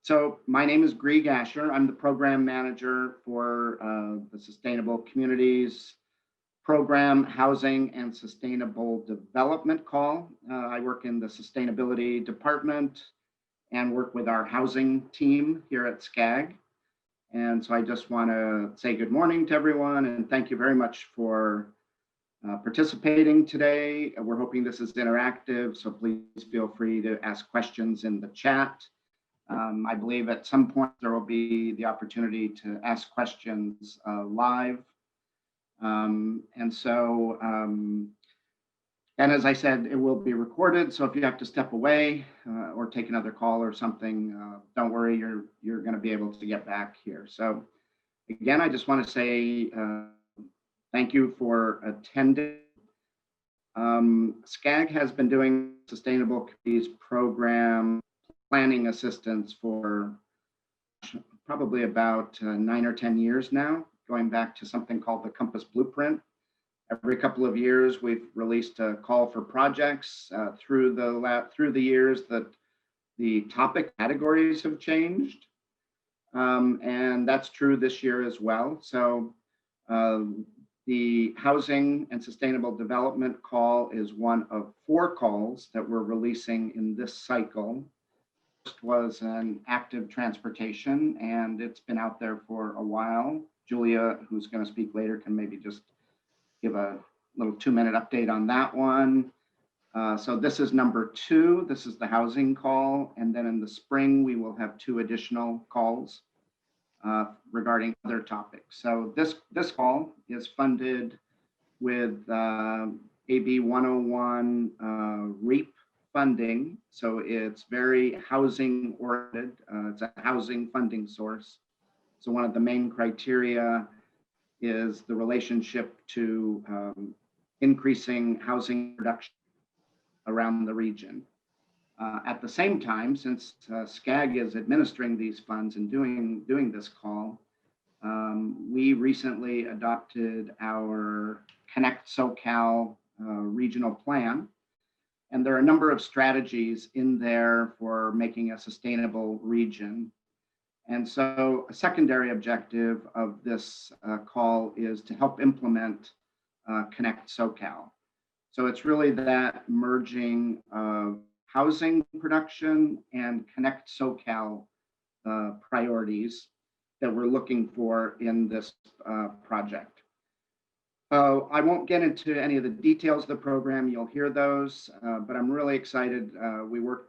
So my name is Greg Asher. I'm the program manager for the Sustainable Communities Program, Housing and Sustainable Development Call. I work in the Sustainability Department and work with our housing team here at SCAG. And so I just want to say good morning to everyone and thank you very much for participating today. We're hoping this is interactive, so please feel free to ask questions in the chat. I believe at some point there will be the opportunity to ask questions live. And as I said, it will be recorded. So if you have to step away or take another call or something, don't worry, you're going to be able to get back here. So again, I just want to say thank you for attending. SCAG has been doing Sustainable Communities Program planning assistance for probably about 9 or 10 years now, going back to something called the Compass Blueprint. Every couple of years, we've released a call for projects. Through the years that the topic categories have changed, and that's true this year as well. So the Housing and Sustainable Development Call is one of 4 calls that we're releasing in this cycle. First was an active transportation, and it's been out there for a while. Julia, who's going to speak later, can maybe just give a little 2-minute update on that one. So this is number 2. This is the housing call. And then in the spring, we will have 2 additional calls regarding other topics. So this call is funded with AB 101 REAP funding. So it's very housing oriented. It's a housing funding source. So one of the main criteria is the relationship to increasing housing production around the region. At the same time, since SCAG is administering these funds and doing this call, we recently adopted our Connect SoCal regional plan. And there are a number of strategies in there for making a sustainable region. And so a secondary objective of this call is to help implement Connect SoCal. So it's really that merging of housing production and Connect SoCal priorities that we're looking for in this project. I won't get into any of the details of the program. You'll hear those, but I'm really excited. We were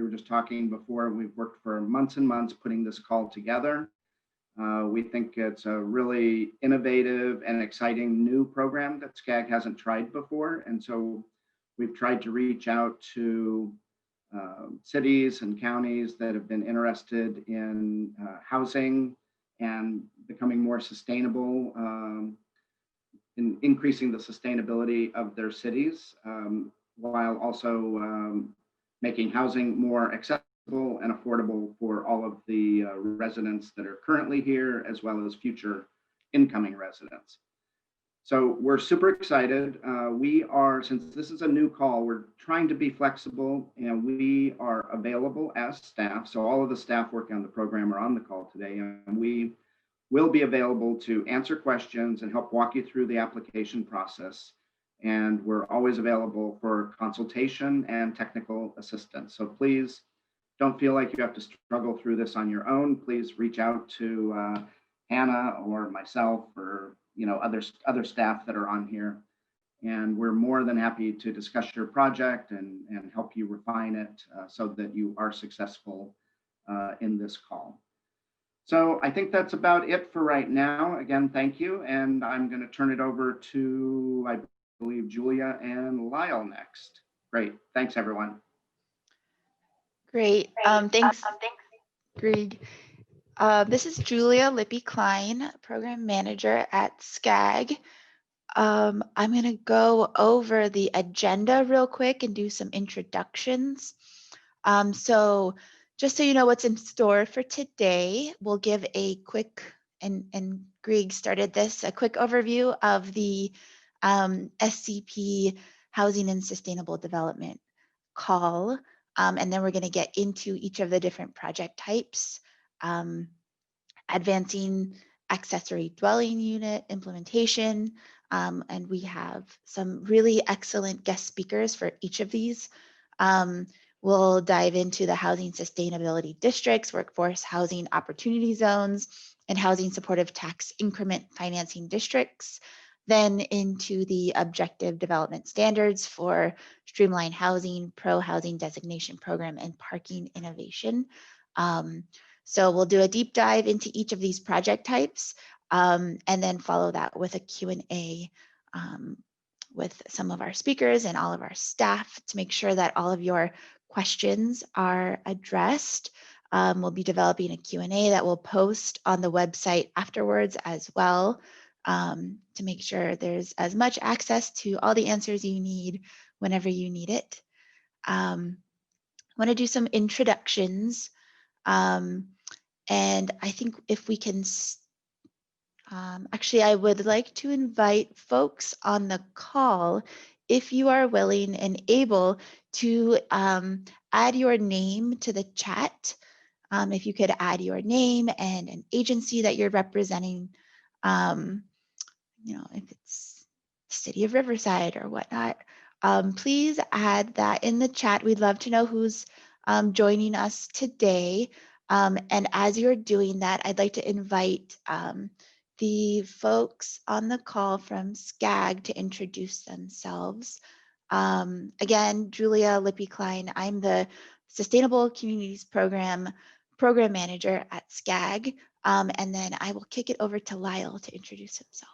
just talking before, we've worked for months and months putting this call together. We think it's a really innovative and exciting new program that SCAG hasn't tried before. And so we've tried to reach out to cities and counties that have been interested in housing and becoming more sustainable, in increasing the sustainability of their cities, while also making housing more accessible and affordable for all of the residents that are currently here, as well as future incoming residents. So we're super excited. Since this is a new call, we're trying to be flexible, and we are available as staff. So all of the staff working on the program are on the call today, and we will be available to answer questions and help walk you through the application process. And we're always available for consultation and technical assistance. So please don't feel like you have to struggle through this on your own. Please reach out to Hannah or myself or other staff that are on here. And we're more than happy to discuss your project and help you refine it so that you are successful in this call. So I think that's about it for right now. Again, thank you. And I'm going to turn it over to, I believe, Julia and Lyle next. Great. Thanks, everyone. Great. Thanks, Greg. This is Julia Lippy-Klein, Program Manager at SCAG. I'm going to go over the agenda real quick and do some introductions. So just so you know what's in store for today, we'll give a quick, and Greg started this, a quick overview of the SCP Housing and Sustainable Development Call. And then we're going to get into each of the different project types. Advancing accessory dwelling unit implementation. And we have some really excellent guest speakers for each of these. We'll dive into the housing sustainability districts, workforce housing opportunity zones, and housing supportive tax increment financing districts. Then into the objective development standards for streamlined housing, pro-housing designation program, and parking innovation. So we'll do a deep dive into each of these project types, and then follow that with a Q&A with some of our speakers and all of our staff to make sure that all of your questions are addressed. We'll be developing a Q&A that we'll post on the website afterwards as well, to make sure there's as much access to all the answers you need whenever you need it. I want to do some introductions. And I think if we can, actually, I would like to invite folks on the call, if you are willing and able to add your name to the chat. If you could add your name and an agency that you're representing, if it's the city of Riverside or whatnot, please add that in the chat. We'd love to know who's joining us today. And as you're doing that, I'd like to invite the folks on the call from SCAG to introduce themselves. Again, Julia Lippy-Klein. I'm the Sustainable Communities Program Manager at SCAG. And then I will kick it over to Lyle to introduce himself.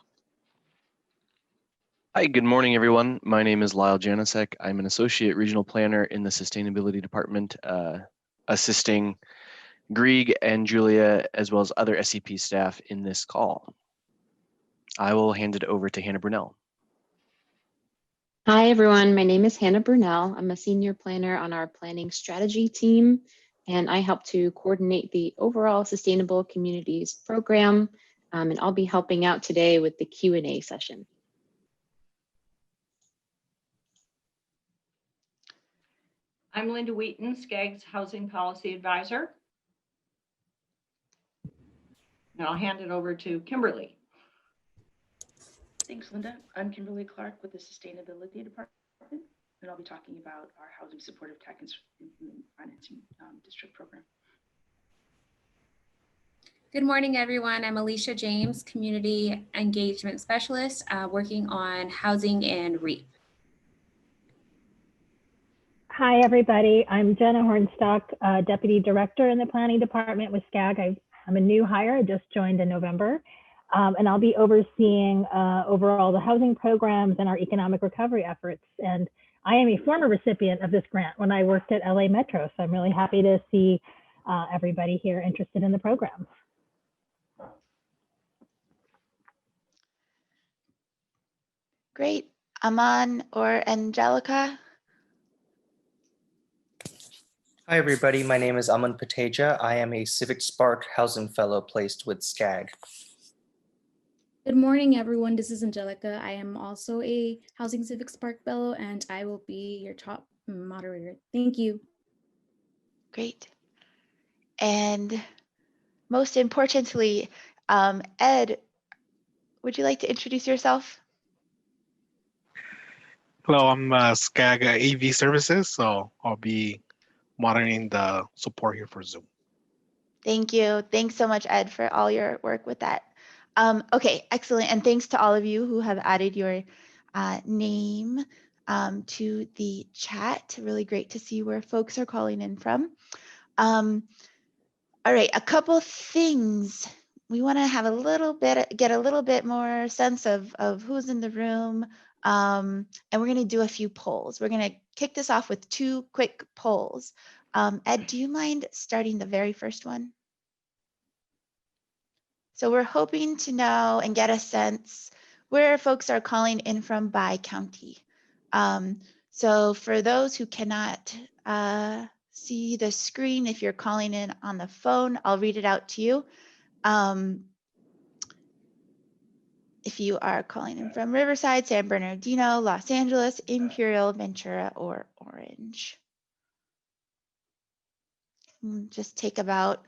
Hi, good morning, everyone. My name is Lyle Janicek. I'm an Associate Regional Planner in the Sustainability Department, assisting Greg and Julia, as well as other SCP staff in this call. I will hand it over to Hannah Brunell. Hi, everyone. My name is Hannah Brunell. I'm a Senior Planner on our Planning Strategy team, and I help to coordinate the overall Sustainable Communities program, and I'll be helping out today with the Q&A session. I'm Linda Wheaton, SCAG's Housing Policy Advisor. And I'll hand it over to Kimberly. Thanks, Linda. I'm Kimberly Clark with the Sustainability Department, and I'll be talking about our Housing Supportive Tax Financing District Program. Good morning, everyone. I'm Alicia James, Community Engagement Specialist, working on housing and REAP. Hi, everybody. I'm Jenna Hornstock, Deputy Director in the Planning Department with SCAG. I'm a new hire, I just joined in November, and I'll be overseeing overall the housing programs and our economic recovery efforts. And I am a former recipient of this grant when I worked at LA Metro, so I'm really happy to see everybody here interested in the program. Great. Aman or Angelica? Hi, everybody. My name is Aman Pateja. I am a Civic Spark Housing Fellow placed with SCAG. Good morning, everyone. This is Angelica. I am also a Housing Civic Spark Fellow, and I will be your top moderator. Thank you. Great. And most importantly, Ed, would you like to introduce yourself? Hello, I'm SCAG AV Services, so I'll be monitoring the support here for Zoom. Thank you. Thanks so much, Ed, for all your work with that. Okay, excellent. And thanks to all of you who have added your name to the chat. Really great to see where folks are calling in from. All right, a couple things. We want to have get a little bit more sense of who's in the room. And we're going to do a few polls. We're going to kick this off with 2 quick polls. Ed, do you mind starting the very first one? So we're hoping to know and get a sense where folks are calling in from by county. So for those who cannot see the screen, if you're calling in on the phone, I'll read it out to you. If you are calling in from Riverside, San Bernardino, Los Angeles, Imperial, Ventura, or Orange. Just take about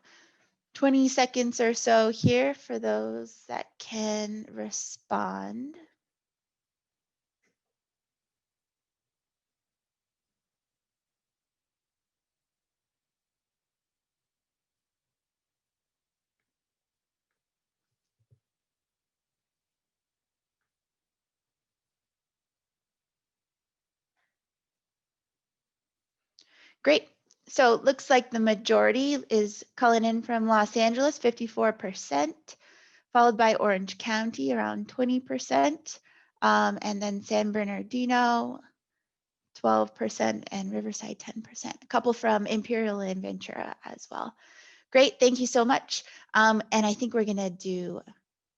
20 seconds or so here for those that can respond. Great. So it looks like the majority is calling in from Los Angeles, 54%, followed by Orange County, around 20%, and then San Bernardino, 12%, and Riverside, 10%. A couple from Imperial and Ventura as well. Great, thank you so much. And I think we're gonna do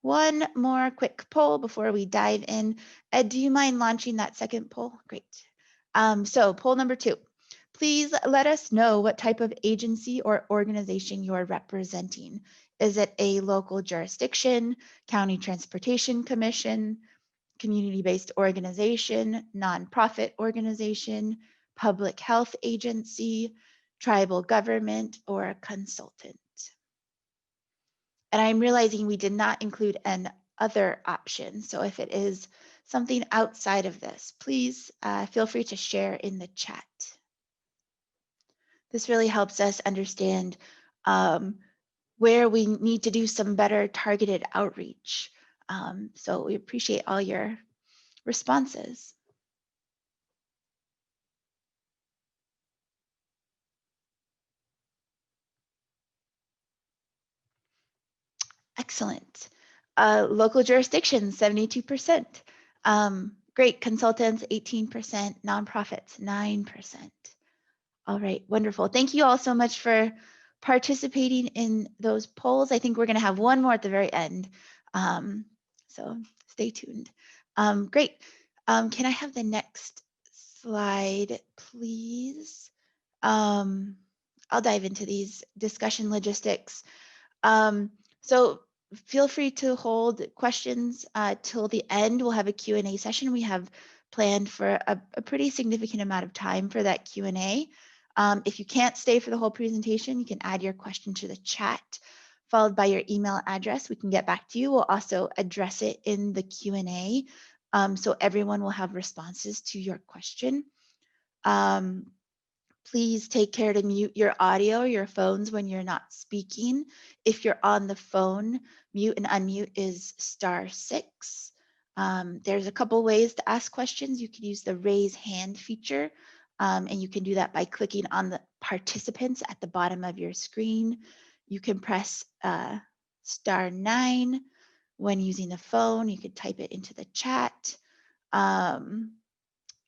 one more quick poll before we dive in. Ed, do you mind launching that second poll? Great. So poll number 2. Please let us know what type of agency or organization you are representing. Is it a local jurisdiction, county transportation commission, community-based organization, nonprofit organization, public health agency, tribal government, or a consultant? And I'm realizing we did not include an other option. So if it is something outside of this, please feel free to share in the chat. This really helps us understand where we need to do some better targeted outreach. So we appreciate all your responses. Excellent. Local jurisdictions, 72%. Great. Consultants, 18%. Nonprofits, 9%. All right, wonderful. Thank you all so much for participating in those polls. I think we're going to have one more at the very end. So stay tuned. Great. Can I have the next slide, please? I'll dive into these discussion logistics. So feel free to hold questions till the end. We'll have a Q&A session. We have planned for a pretty significant amount of time for that Q&A. If you can't stay for the whole presentation, you can add your question to the chat, followed by your email address. We can get back to you. We'll also address it in the Q&A, so everyone will have responses to your question. Please take care to mute your audio, your phones when you're not speaking. If you're on the phone, mute and unmute is *6. There's a couple ways to ask questions. You can use the raise hand feature, and you can do that by clicking on the participants at the bottom of your screen. You can press *9 when using the phone. You could type it into the chat.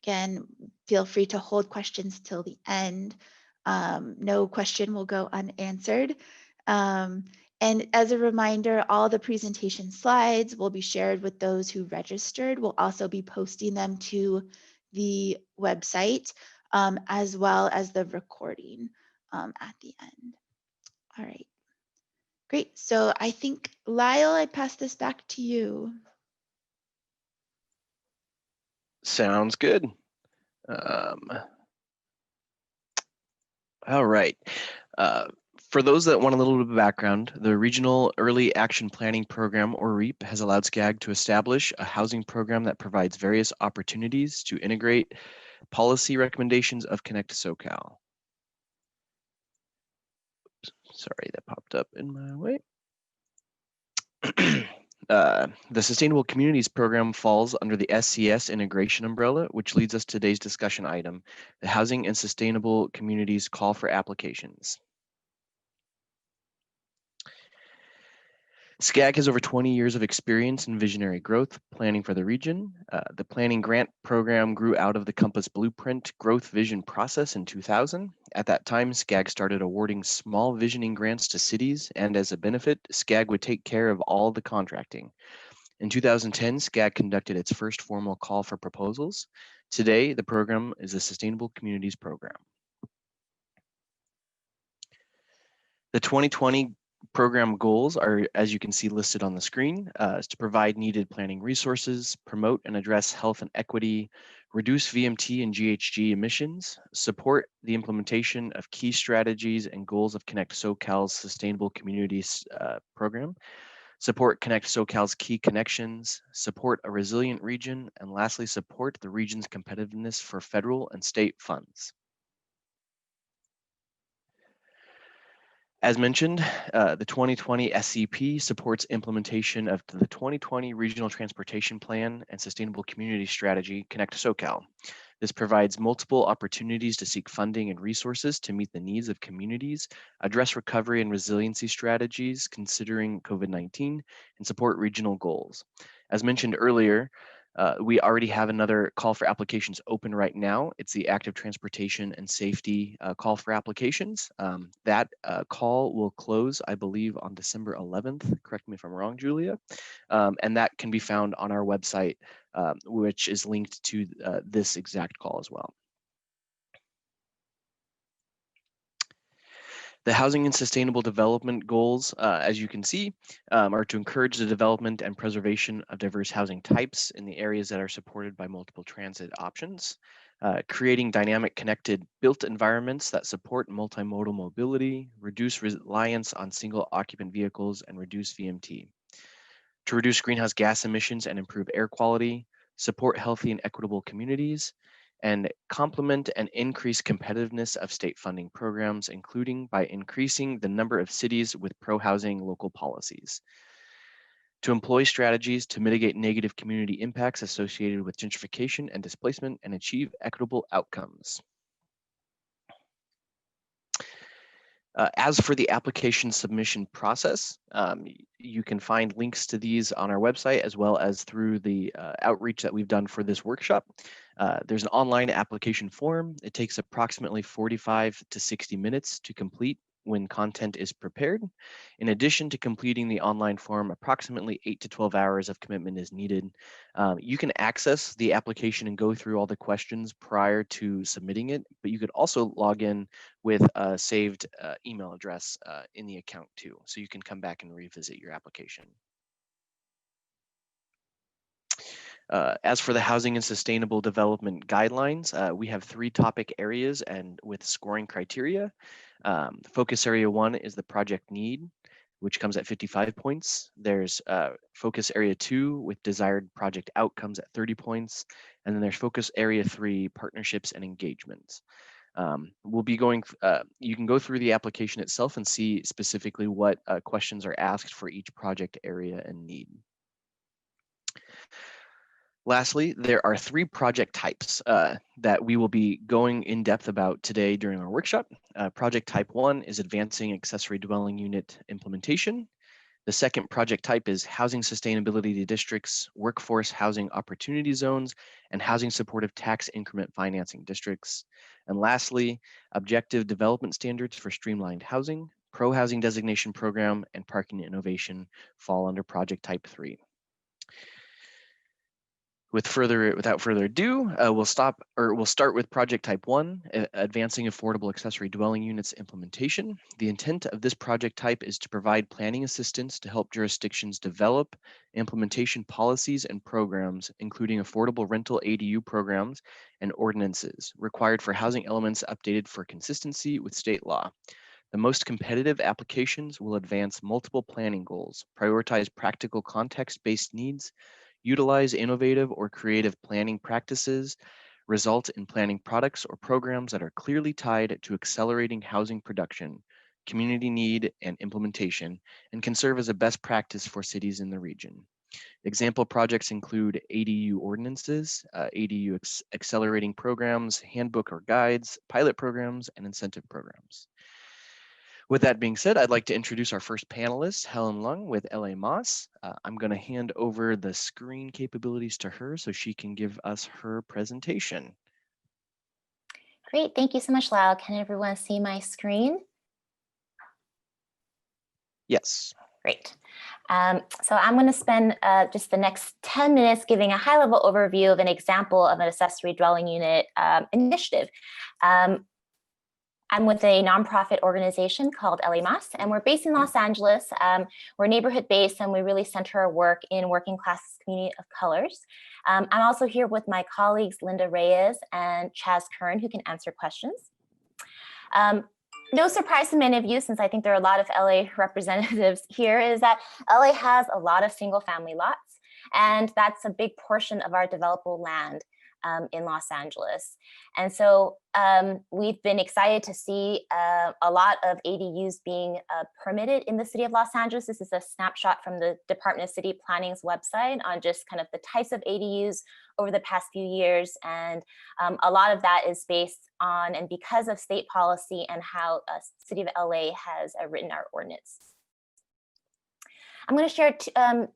Again, feel free to hold questions till the end. No question will go unanswered. And as a reminder, all the presentation slides will be shared with those who registered. We'll also be posting them to the website, as well as the recording at the end. All right, great. So I think, Lyle, I pass this back to you. Sounds good. All right. For those that want a little bit of background, the Regional Early Action Planning Program, or REAP, has allowed SCAG to establish a housing program that provides various opportunities to integrate policy recommendations of Connect SoCal. Sorry, that popped up in my way. The Sustainable Communities Program falls under the SCS integration umbrella, which leads us to today's discussion item, the Housing and Sustainable Communities Call for Applications. SCAG has over 20 years of experience in visionary growth planning for the region. The planning grant program grew out of the Compass Blueprint Growth Vision process in 2000. At that time, SCAG started awarding small visioning grants to cities, and as a benefit, SCAG would take care of all the contracting. In 2010, SCAG conducted its first formal call for proposals. Today, the program is a Sustainable Communities Program. The 2020 Program goals are, as you can see listed on the screen, is to provide needed planning resources, promote and address health and equity, reduce VMT and GHG emissions, support the implementation of key strategies and goals of Connect SoCal's Sustainable Communities program, support Connect SoCal's key connections, support a resilient region, and lastly, support the region's competitiveness for federal and state funds. As mentioned, the 2020 SCP supports implementation of the 2020 Regional Transportation Plan and Sustainable Community Strategy, Connect SoCal. This provides multiple opportunities to seek funding and resources to meet the needs of communities, address recovery and resiliency strategies considering COVID-19, and support regional goals. As mentioned earlier, we already have another call for applications open right now. It's the Active Transportation and Safety call for applications. That call will close, I believe, on December 11th. Correct me if I'm wrong, Julia. And that can be found on our website, which is linked to this exact call as well. The housing and sustainable development goals, as you can see, are to encourage the development and preservation of diverse housing types in the areas that are supported by multiple transit options, creating dynamic connected built environments that support multimodal mobility, reduce reliance on single occupant vehicles, and reduce VMT, to reduce greenhouse gas emissions and improve air quality, support healthy and equitable communities, and complement and increase competitiveness of state funding programs, including by increasing the number of cities with pro-housing local policies. To employ strategies to mitigate negative community impacts associated with gentrification and displacement and achieve equitable outcomes. As for the application submission process, you can find links to these on our website as well as through the outreach that we've done for this workshop. There's an online application form. It takes approximately 45 to 60 minutes to complete when content is prepared. In addition to completing the online form, approximately 8 to 12 hours of commitment is needed. You can access the application and go through all the questions prior to submitting it, but you could also log in with a saved email address in the account too, so you can come back and revisit your application. As for the housing and sustainable development guidelines, we have 3 topic areas and with scoring criteria. Focus area 1 is the project need, which comes at 55 points. There's focus area 2 with desired project outcomes at 30 points. And then there's focus area 3, partnerships and engagements. We'll be going, you can go through the application itself and see specifically what questions are asked for each project area and need. Lastly, there are 3 project types that we will be going in depth about today during our workshop. Project type 1 is advancing accessory dwelling unit implementation. The second project type is housing sustainability districts, workforce housing opportunity zones, and housing supportive tax increment financing districts. And lastly, objective development standards for streamlined housing, pro-housing designation program, and parking innovation fall under project type 3. Without further ado, we'll start with project type 1, advancing affordable accessory dwelling units implementation. The intent of this project type is to provide planning assistance to help jurisdictions develop implementation policies and programs, including affordable rental ADU programs and ordinances required for housing elements updated for consistency with state law. The most competitive applications will advance multiple planning goals, prioritize practical context-based needs, utilize innovative or creative planning practices, result in planning products or programs that are clearly tied to accelerating housing production, community need, and implementation, and can serve as a best practice for cities in the region. Example projects include ADU ordinances, ADU accelerating programs, handbook or guides, pilot programs, and incentive programs. With that being said, I'd like to introduce our first panelist, Helen Lung with LA Moss. I'm going to hand over the screen capabilities to her so she can give us her presentation. Great, thank you so much, Lyle. Can everyone see my screen? Yes. Great. So I'm going to spend just the next 10 minutes giving a high-level overview of an example of an accessory dwelling unit initiative. I'm with a nonprofit organization called LA Mas, and we're based in Los Angeles. We're neighborhood based, and we really center our work in working class community of colors. I'm also here with my colleagues, Linda Reyes and Chaz Kern, who can answer questions. No surprise to many of you, since I think there are a lot of LA representatives here, is that LA has a lot of single family lots, and that's a big portion of our developable land in Los Angeles. And so we've been excited to see a lot of ADUs being permitted in the city of Los Angeles. This is a snapshot from the Department of City Planning's website on just kind of the types of ADUs over the past few years. And a lot of that is based on and because of state policy and how City of LA has written our ordinance. I'm going to share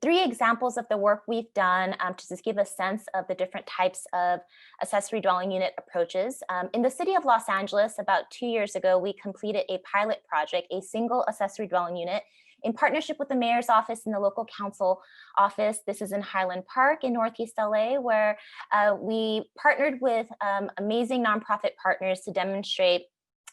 3 examples of the work we've done to just give a sense of the different types of accessory dwelling unit approaches. In the city of Los Angeles, about 2 years ago, we completed a pilot project, a single accessory dwelling unit, in partnership with the mayor's office and the local council office. This is in Highland Park in Northeast LA, where we partnered with amazing nonprofit partners to demonstrate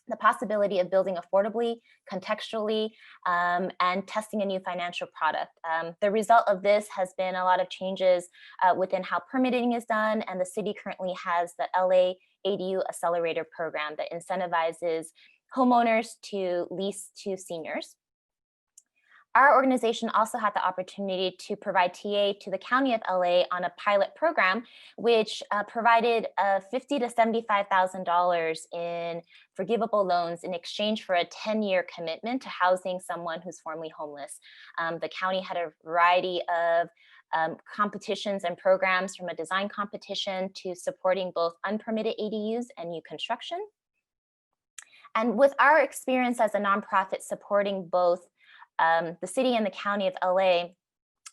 the possibility of building affordably, contextually, and testing a new financial product. The result of this has been a lot of changes within how permitting is done, and the city currently has the LA ADU Accelerator program that incentivizes homeowners to lease to seniors. Our organization also had the opportunity to provide TA to the County of LA on a pilot program, which provided $50,000 to $75,000 in forgivable loans in exchange for a 10-year commitment to housing someone who's formerly homeless. The county had a variety of competitions and programs, from a design competition to supporting both unpermitted ADUs and new construction. And with our experience as a nonprofit supporting both the city and the county of LA,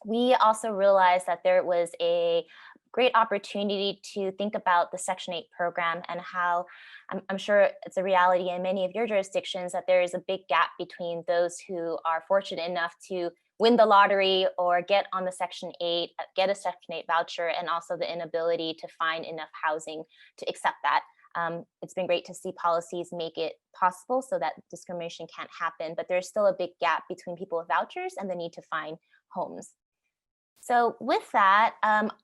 we also realized that there was a great opportunity to think about the Section 8 program and how I'm sure it's a reality in many of your jurisdictions that there is a big gap between those who are fortunate enough to win the lottery or get on the Section 8, get a Section 8 voucher, and also the inability to find enough housing to accept that. It's been great to see policies make it possible so that discrimination can't happen, but there's still a big gap between people with vouchers and the need to find homes. So with that,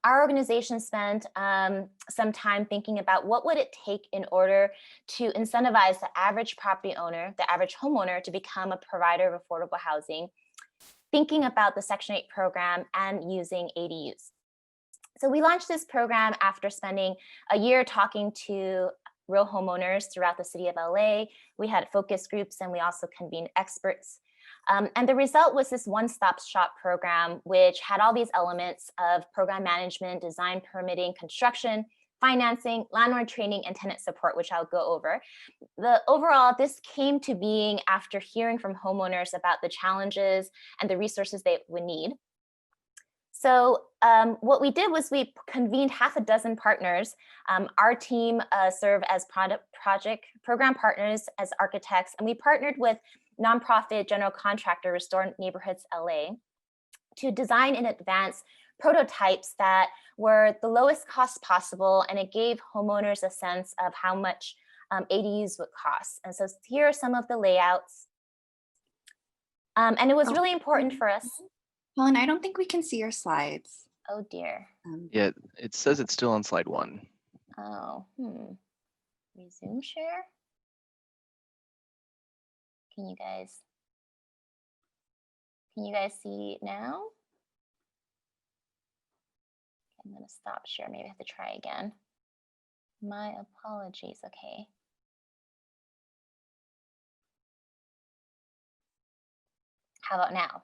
our organization spent some time thinking about what would it take in order to incentivize the average property owner, the average homeowner, to become a provider of affordable housing, thinking about the Section 8 program and using ADUs. So we launched this program after spending a year talking to real homeowners throughout the city of LA. We had focus groups and we also convened experts. And the result was this one-stop shop program, which had all these elements of program management, design, permitting, construction, financing, landlord training, and tenant support, which I'll go over. Overall, this came to being after hearing from homeowners about the challenges and the resources they would need. So what we did was we convened half a dozen partners. Our team served as program partners, as architects, and we partnered with nonprofit general contractor Restore Neighborhoods LA to design in advance prototypes that were the lowest cost possible, and it gave homeowners a sense of how much ADUs would cost. And so here are some of the layouts. And it was really important for us. Helen, I don't think we can see your slides. Oh dear. Yeah, it says it's still on slide 1. Oh, resume share. Can you guys see it now? I'm gonna stop share. Maybe I have to try again. My apologies. Okay. How about now?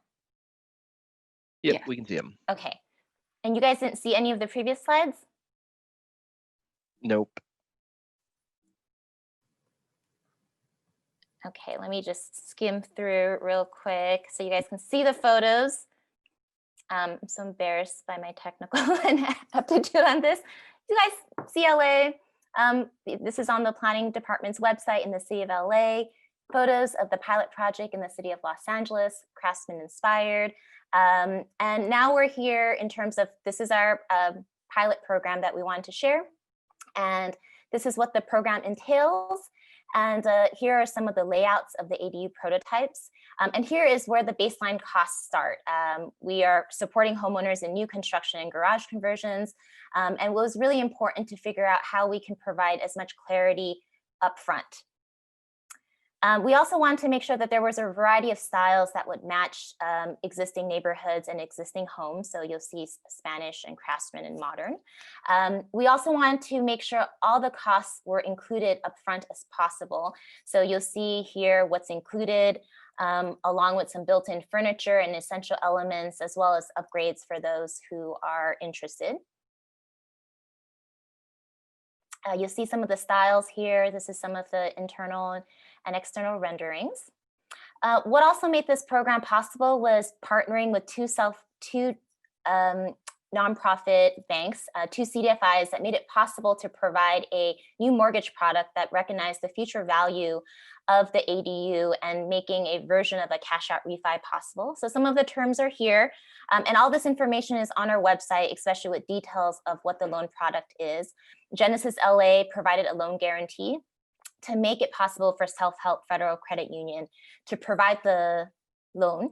Yep, Yeah. we can see them. Okay. And you guys didn't see any of the previous slides? Nope. Okay, let me just skim through real quick so you guys can see the photos. I'm so embarrassed by my technical aptitude on this. You guys see LA? This is on the planning department's website in the city of LA. Photos of the pilot project in the city of Los Angeles, craftsman inspired. And now we're here in terms of, this is our pilot program that we wanted to share. And this is what the program entails. And here are some of the layouts of the ADU prototypes. And here is where the baseline costs start. We are supporting homeowners in new construction and garage conversions. And it was really important to figure out how we can provide as much clarity upfront. We also wanted to make sure that there was a variety of styles that would match existing neighborhoods and existing homes. So you'll see Spanish and Craftsman and modern. We also wanted to make sure all the costs were included upfront as possible. So you'll see here what's included, along with some built-in furniture and essential elements, as well as upgrades for those who are interested. You'll see some of the styles here. This is some of the internal and external renderings. What also made this program possible was partnering with two nonprofit banks, two CDFIs, that made it possible to provide a new mortgage product that recognized the future value of the ADU and making a version of a cash out refi possible. So some of the terms are here, and all this information is on our website, especially with details of what the loan product is. Genesis LA provided a loan guarantee to make it possible for Self-Help Federal Credit Union to provide the loan.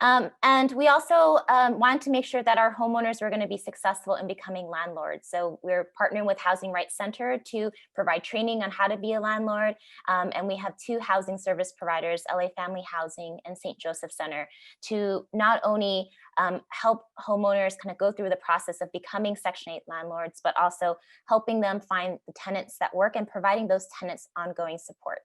And we also wanted to make sure that our homeowners were going to be successful in becoming landlords. So we're partnering with Housing Rights Center to provide training on how to be a landlord. And we have two housing service providers, LA Family Housing and St. Joseph Center, to not only help homeowners kind of go through the process of becoming Section 8 landlords, but also helping them find the tenants that work and providing those tenants ongoing support.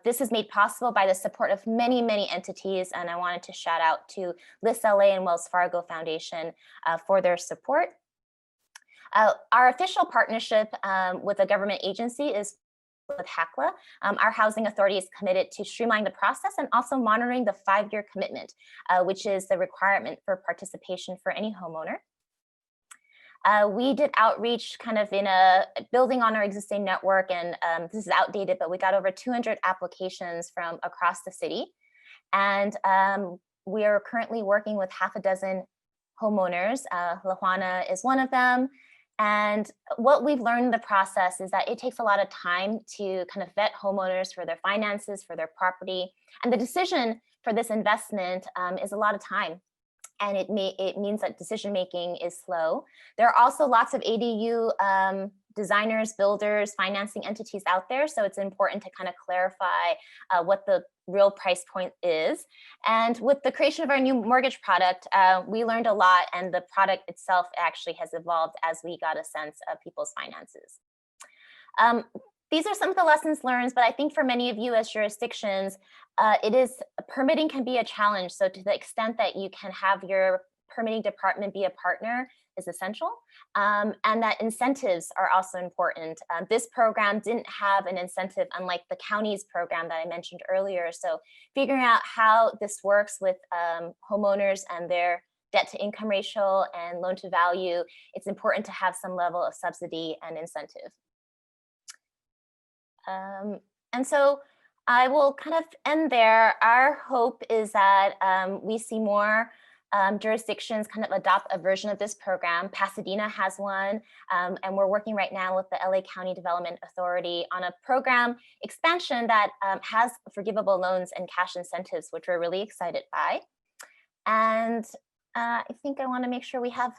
This is made possible by the support of many, many entities, and I wanted to shout out to LIST LA and Wells Fargo Foundation for their support. Our official partnership with a government agency is with HACLA. Our housing authority is committed to streamline the process and also monitoring the 5-year commitment, which is the requirement for participation for any homeowner. We did outreach kind of in a building on our existing network, and this is outdated, but we got over 200 applications from across the city. And we are currently working with half a dozen homeowners. La Juana is one of them. And what we've learned in the process is that it takes a lot of time to kind of vet homeowners for their finances, for their property. And the decision for this investment is a lot of time. And it means that decision-making is slow. There are also lots of ADU designers, builders, financing entities out there. So it's important to kind of clarify what the real price point is. And with the creation of our new mortgage product, we learned a lot, and the product itself actually has evolved as we got a sense of people's finances. These are some of the lessons learned, but I think for many of you as jurisdictions, permitting can be a challenge. So to the extent that you can have your permitting department be a partner is essential, and that incentives are also important. This program didn't have an incentive, unlike the county's program that I mentioned earlier. So figuring out how this works with homeowners and their debt to income ratio and loan to value, it's important to have some level of subsidy and incentive. And so I will kind of end there. Our hope is that we see more jurisdictions kind of adopt a version of this program. Pasadena has one, and we're working right now with the LA County Development Authority on a program expansion that has forgivable loans and cash incentives, which we're really excited by. And I think I want to make sure we have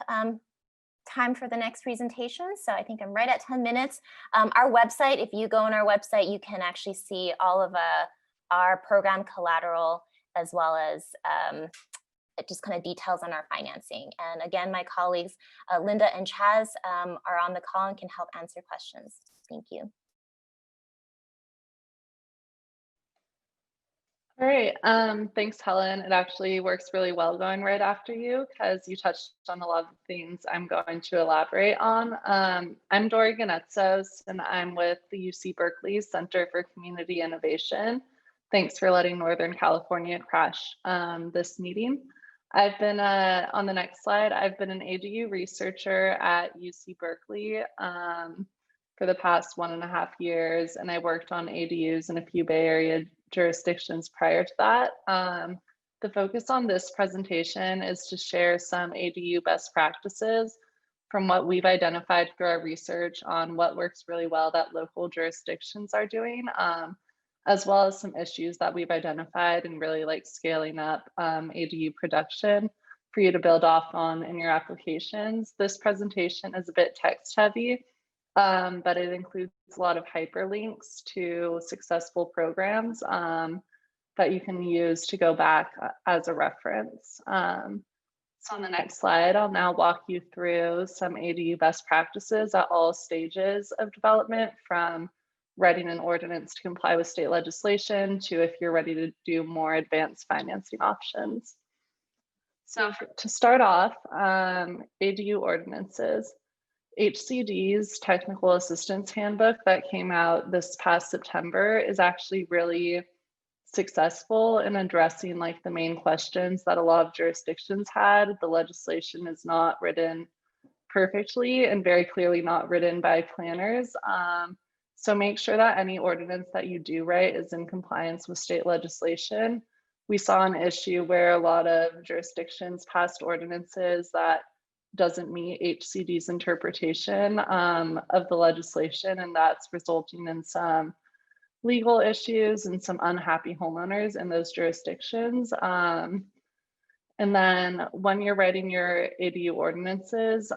time for the next presentation. So I think I'm right at 10 minutes. Our website, if you go on our website, you can actually see all of our program collateral, as well as just kind of details on our financing. And again, my colleagues, Linda and Chaz, are on the call and can help answer questions. Thank you. All right, thanks, Helen. It actually works really well going right after you, because you touched on a lot of the things I'm going to elaborate on. I'm Dori Ganetzos, and I'm with the UC Berkeley Center for Community Innovation. Thanks for letting Northern California crash this meeting. I've been, on the next slide, I've been an ADU researcher at UC Berkeley for the past 1.5 years, and I worked on ADUs in a few Bay Area jurisdictions prior to that. The focus on this presentation is to share some ADU best practices from what we've identified through our research on what works really well that local jurisdictions are doing, as well as some issues that we've identified and really like scaling up ADU production for you to build off on in your applications. This presentation is a bit text heavy, but it includes a lot of hyperlinks to successful programs that you can use to go back as a reference. So on the next slide, I'll now walk you through some ADU best practices at all stages of development, from writing an ordinance to comply with state legislation to if you're ready to do more advanced financing options. So to start off, ADU ordinances. HCD's Technical Assistance Handbook that came out this past September is actually really successful in addressing like the main questions that a lot of jurisdictions had. The legislation is not written perfectly and very clearly not written by planners. So make sure that any ordinance that you do write is in compliance with state legislation. We saw an issue where a lot of jurisdictions passed ordinances that doesn't meet HCD's interpretation of the legislation, and that's resulting in some legal issues and some unhappy homeowners in those jurisdictions. And then when you're writing your ADU ordinances,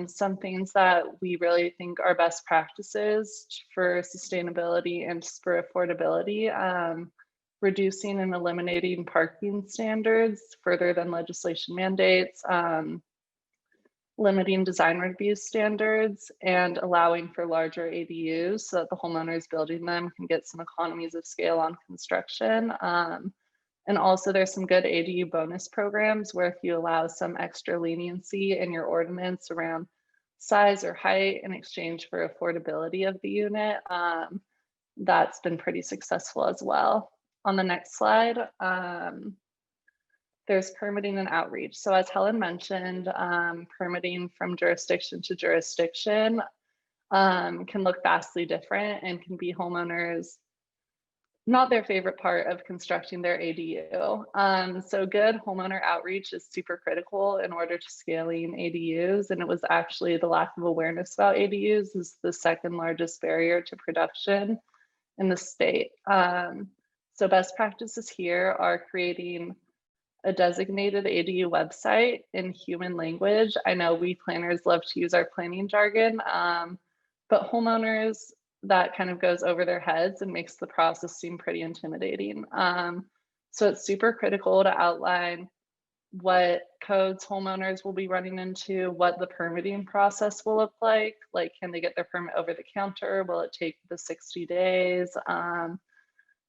some things that we really think are best practices for sustainability and for affordability, reducing and eliminating parking standards further than legislation mandates, limiting design review standards, and allowing for larger ADUs so that the homeowners building them can get some economies of scale on construction. And also there's some good ADU bonus programs where if you allow some extra leniency in your ordinance around size or height in exchange for affordability of the unit, that's been pretty successful as well. On the next slide, there's permitting and outreach. So as Helen mentioned, permitting from jurisdiction to jurisdiction can look vastly different and can be homeowners not their favorite part of constructing their ADU. So good homeowner outreach is super critical in order to scaling ADUs. And it was actually the lack of awareness about ADUs is the second largest barrier to production in the state. So best practices here are creating a designated ADU website in human language. I know we planners love to use our planning jargon, but homeowners, that kind of goes over their heads and makes the process seem pretty intimidating. So it's super critical to outline what codes homeowners will be running into, what the permitting process will look like can they get their permit over the counter? Will it take the 60 days?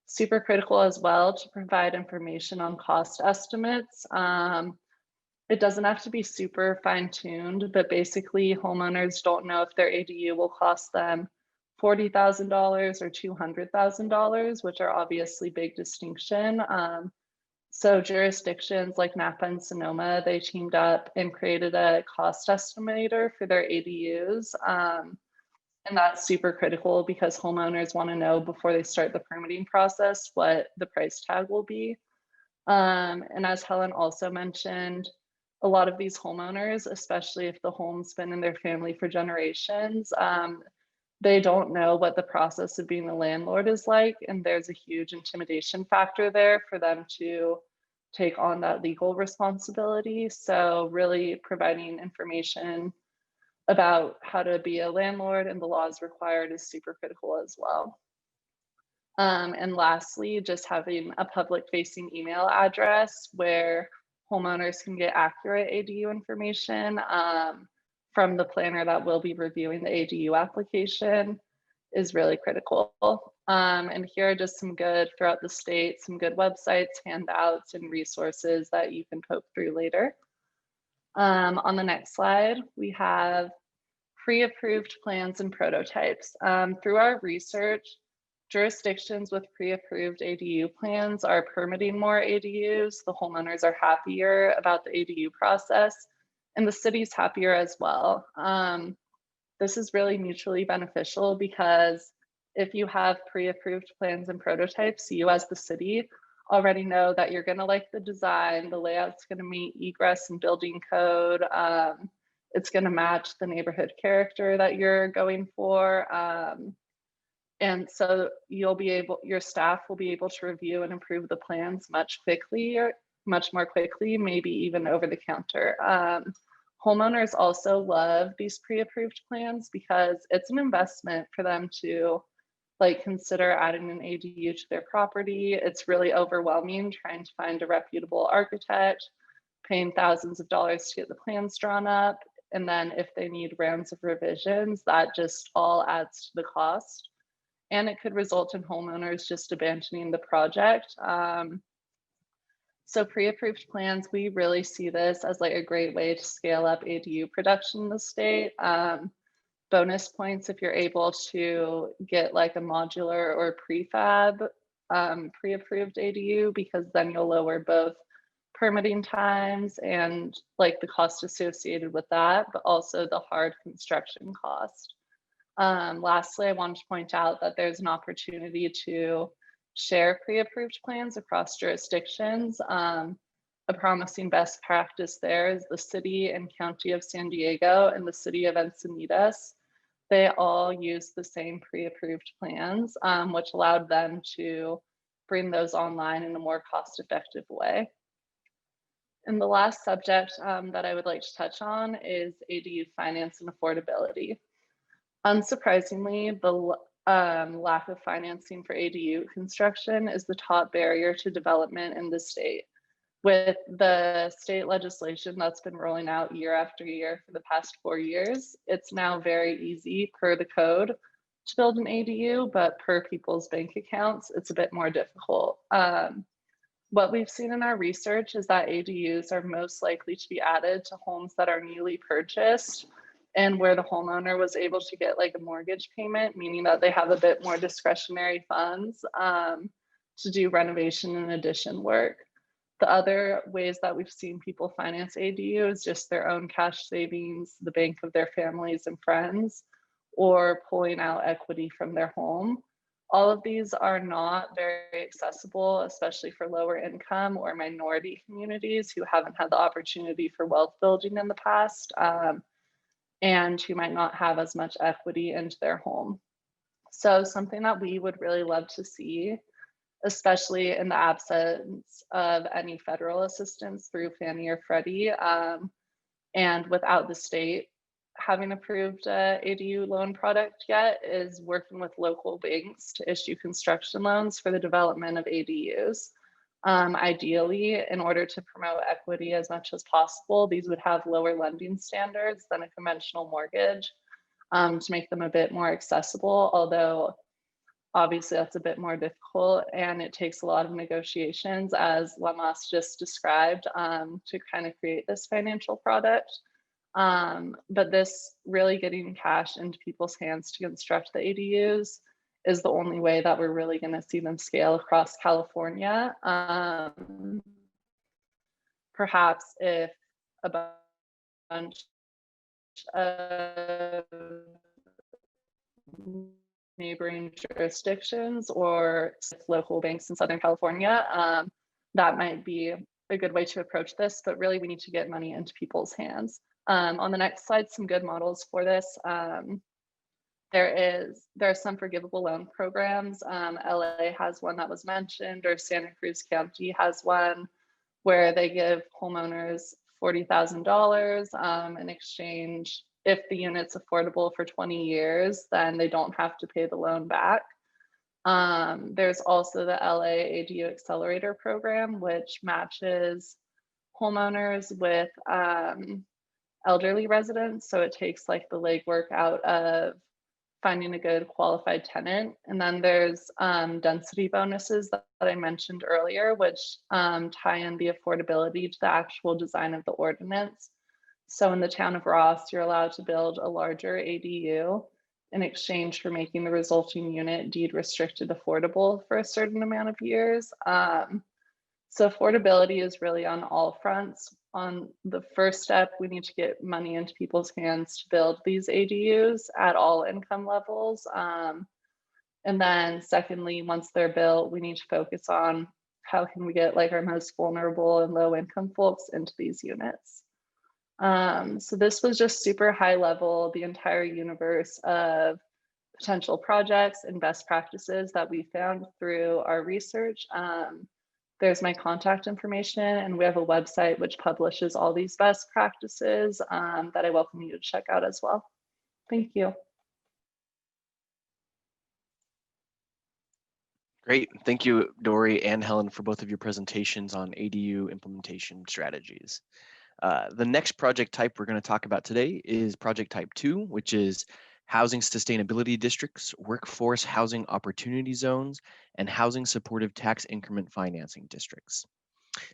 Super critical as well to provide information on cost estimates. It doesn't have to be super fine-tuned, but basically homeowners don't know if their ADU will cost them $40,000 or $200,000, which are obviously big distinction. So jurisdictions like Napa and Sonoma, they teamed up and created a cost estimator for their ADUs. And that's super critical because homeowners want to know before they start the permitting process what the price tag will be. And as Helen also mentioned, a lot of these homeowners, especially if the home's been in their family for generations, they don't know what the process of being a landlord is like. And there's a huge intimidation factor there for them to take on that legal responsibility. So really providing information about how to be a landlord and the laws required is super critical as well. And lastly, just having a public facing email address where homeowners can get accurate ADU information from the planner that will be reviewing the ADU application is really critical. And here are just some good throughout the state, some good websites, handouts, and resources that you can poke through later. On the next slide, we have pre-approved plans and prototypes. Through our research, jurisdictions with pre-approved ADU plans are permitting more ADUs. The homeowners are happier about the ADU process, and the city's happier as well. This is really mutually beneficial because if you have pre-approved plans and prototypes, you as the city already know that you're going to like the design, the layout's going to meet egress and building code. it's going to match the neighborhood character that you're going for. And so your staff will be able to review and approve the plans much more quickly, maybe even over the counter. Homeowners also love these pre-approved plans because it's an investment for them to like consider adding an ADU to their property. It's really overwhelming trying to find a reputable architect, paying thousands of dollars to get the plans drawn up. And then if they need rounds of revisions, that just all adds to the cost. And it could result in homeowners just abandoning the project. So pre-approved plans, we really see this as like a great way to scale up ADU production in the state. Bonus points if you're able to get like a modular or prefab pre-approved ADU, because then you'll lower both permitting times and like the cost associated with that, but also the hard construction cost. Lastly, I wanted to point out that there's an opportunity to share pre-approved plans across jurisdictions. A promising best practice there is the city and county of San Diego and the city of Encinitas. They all use the same pre-approved plans, which allowed them to bring those online in a more cost-effective way. And the last subject that I would like to touch on is ADU finance and affordability. Unsurprisingly, the lack of financing for ADU construction is the top barrier to development in the state. With the state legislation that's been rolling out year after year for the past 4 years, it's now very easy per the code to build an ADU, but per people's bank accounts, it's a bit more difficult. What we've seen in our research is that ADUs are most likely to be added to homes that are newly purchased and where the homeowner was able to get like a mortgage payment, meaning that they have a bit more discretionary funds to do renovation and addition work. The other ways that we've seen people finance ADU is just their own cash savings, the bank of their families and friends, or pulling out equity from their home. All of these are not very accessible, especially for lower income or minority communities who haven't had the opportunity for wealth building in the past, and who might not have as much equity into their home. So something that we would really love to see, especially in the absence of any federal assistance through Fannie or Freddie, and without the state having approved ADU loan product yet, is working with local banks to issue construction loans for the development of ADUs. Ideally, in order to promote equity as much as possible, these would have lower lending standards than a conventional mortgage to make them a bit more accessible, although obviously that's a bit more difficult and it takes a lot of negotiations, as Lamas just described, to kind of create this financial product. But this really getting cash into people's hands to construct the ADUs is the only way that we're really going to see them scale across California. Perhaps if a bunch of neighboring jurisdictions or local banks in Southern California, that might be a good way to approach this, but really we need to get money into people's hands. On the next slide, some good models for this. There are some forgivable loan programs. LA has one that was mentioned, or Santa Cruz County has one where they give homeowners $40,000 in exchange. If the unit's affordable for 20 years, then they don't have to pay the loan back. There's also the LA ADU Accelerator program, which matches homeowners with elderly residents. So it takes like the legwork out of finding a good qualified tenant. And then there's density bonuses that I mentioned earlier, which tie in the affordability to the actual design of the ordinance. So in the town of Ross, you're allowed to build a larger ADU in exchange for making the resulting unit deed restricted affordable for a certain amount of years. So affordability is really on all fronts. On the first step, we need to get money into people's hands to build these ADUs at all income levels. And then secondly, once they're built, we need to focus on how can we get like our most vulnerable and low income folks into these units. So this was just super high level, the entire universe of potential projects and best practices that we found through our research. There's my contact information, and we have a website which publishes all these best practices that I welcome you to check out as well. Thank you. Great. Thank you, Dory and Helen, for both of your presentations on ADU implementation strategies. The next project type we're going to talk about today is project type 2, which is housing sustainability districts, workforce housing opportunity zones, and housing supportive tax increment financing districts.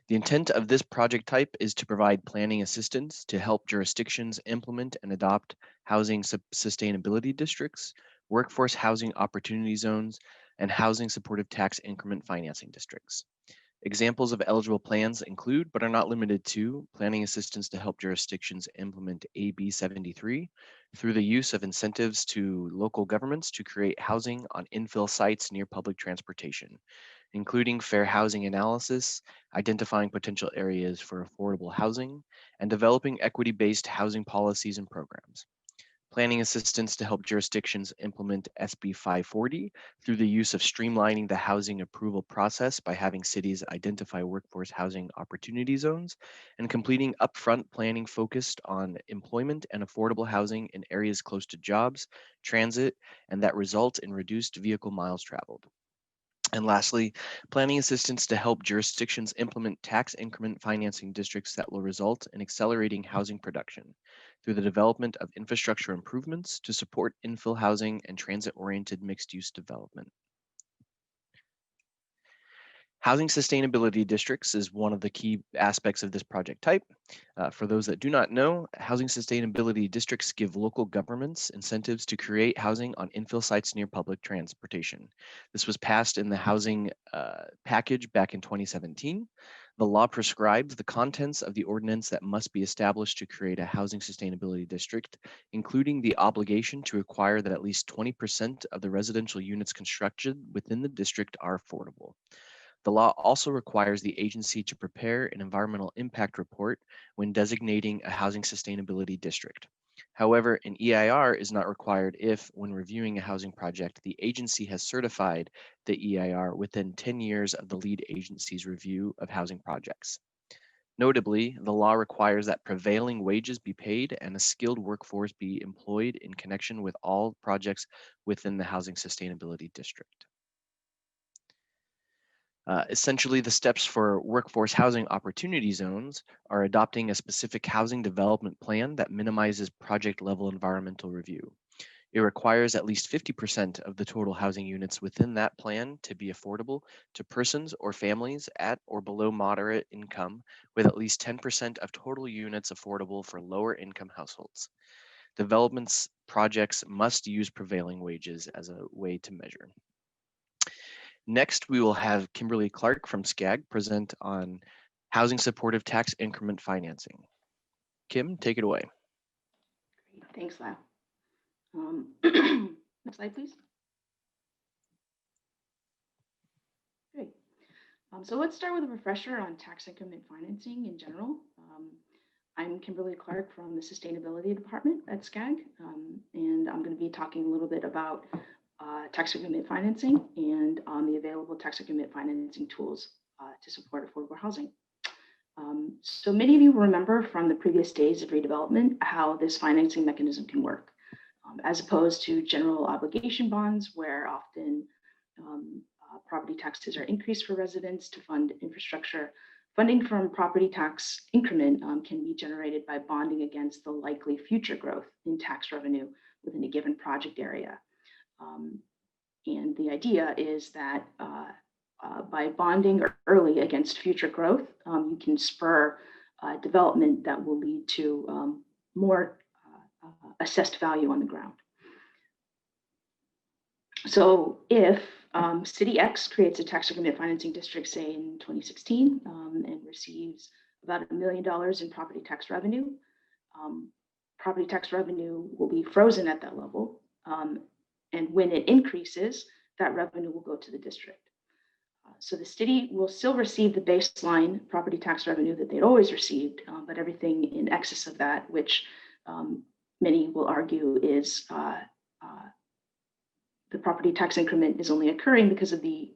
The intent of this project type is to provide planning assistance to help jurisdictions implement and adopt housing sustainability districts, workforce housing opportunity zones, and housing supportive tax increment financing districts. Examples of eligible plans include, but are not limited to, planning assistance to help jurisdictions implement AB 73 through the use of incentives to local governments to create housing on infill sites near public transportation, including fair housing analysis, identifying potential areas for affordable housing, and developing equity-based housing policies and programs. Planning assistance to help jurisdictions implement SB 540 through the use of streamlining the housing approval process by having cities identify workforce housing opportunity zones and completing upfront planning focused on employment and affordable housing in areas close to jobs, transit, and that result in reduced vehicle miles traveled. And lastly, planning assistance to help jurisdictions implement tax increment financing districts that will result in accelerating housing production through the development of infrastructure improvements to support infill housing and transit-oriented mixed-use development. Housing sustainability districts is one of the key aspects of this project type. For those that do not know, housing sustainability districts give local governments incentives to create housing on infill sites near public transportation. This was passed in the housing package back in 2017. The law prescribes the contents of the ordinance that must be established to create a housing sustainability district, including the obligation to require that at least 20% of the residential units constructed within the district are affordable. The law also requires the agency to prepare an environmental impact report when designating a housing sustainability district. However, an EIR is not required if, when reviewing a housing project, the agency has certified the EIR within 10 years of the lead agency's review of housing projects. Notably, the law requires that prevailing wages be paid and a skilled workforce be employed in connection with all projects within the housing sustainability district. Essentially, the steps for workforce housing opportunity zones are adopting a specific housing development plan that minimizes project-level environmental review. It requires at least 50% of the total housing units within that plan to be affordable to persons or families at or below moderate income, with at least 10% of total units affordable for lower income households. Developments projects must use prevailing wages as a way to measure. Next, we will have Kimberly Clark from SCAG present on housing supportive tax increment financing. Kim, take it away. Great. Thanks, Lyle. Next slide, please. Great. So let's start with a refresher on tax increment financing in general. I'm Kimberly Clark from the Sustainability Department at SCAG, and I'm going to be talking a little bit about tax increment financing and on the available tax increment financing tools to support affordable housing. So many of you remember from the previous days of redevelopment how this financing mechanism can work, as opposed to general obligation bonds, where often property taxes are increased for residents to fund infrastructure. Funding from property tax increment can be generated by bonding against the likely future growth in tax revenue within a given project area. And the idea is that by bonding early against future growth, you can spur development that will lead to more assessed value on the ground. So if City X creates a tax increment financing district, say in 2016, and receives about $1 million in property tax revenue will be frozen at that level. And when it increases, that revenue will go to the district. So the city will still receive the baseline property tax revenue that they'd always received, but everything in excess of that, which many will argue is the property tax increment is only occurring because of the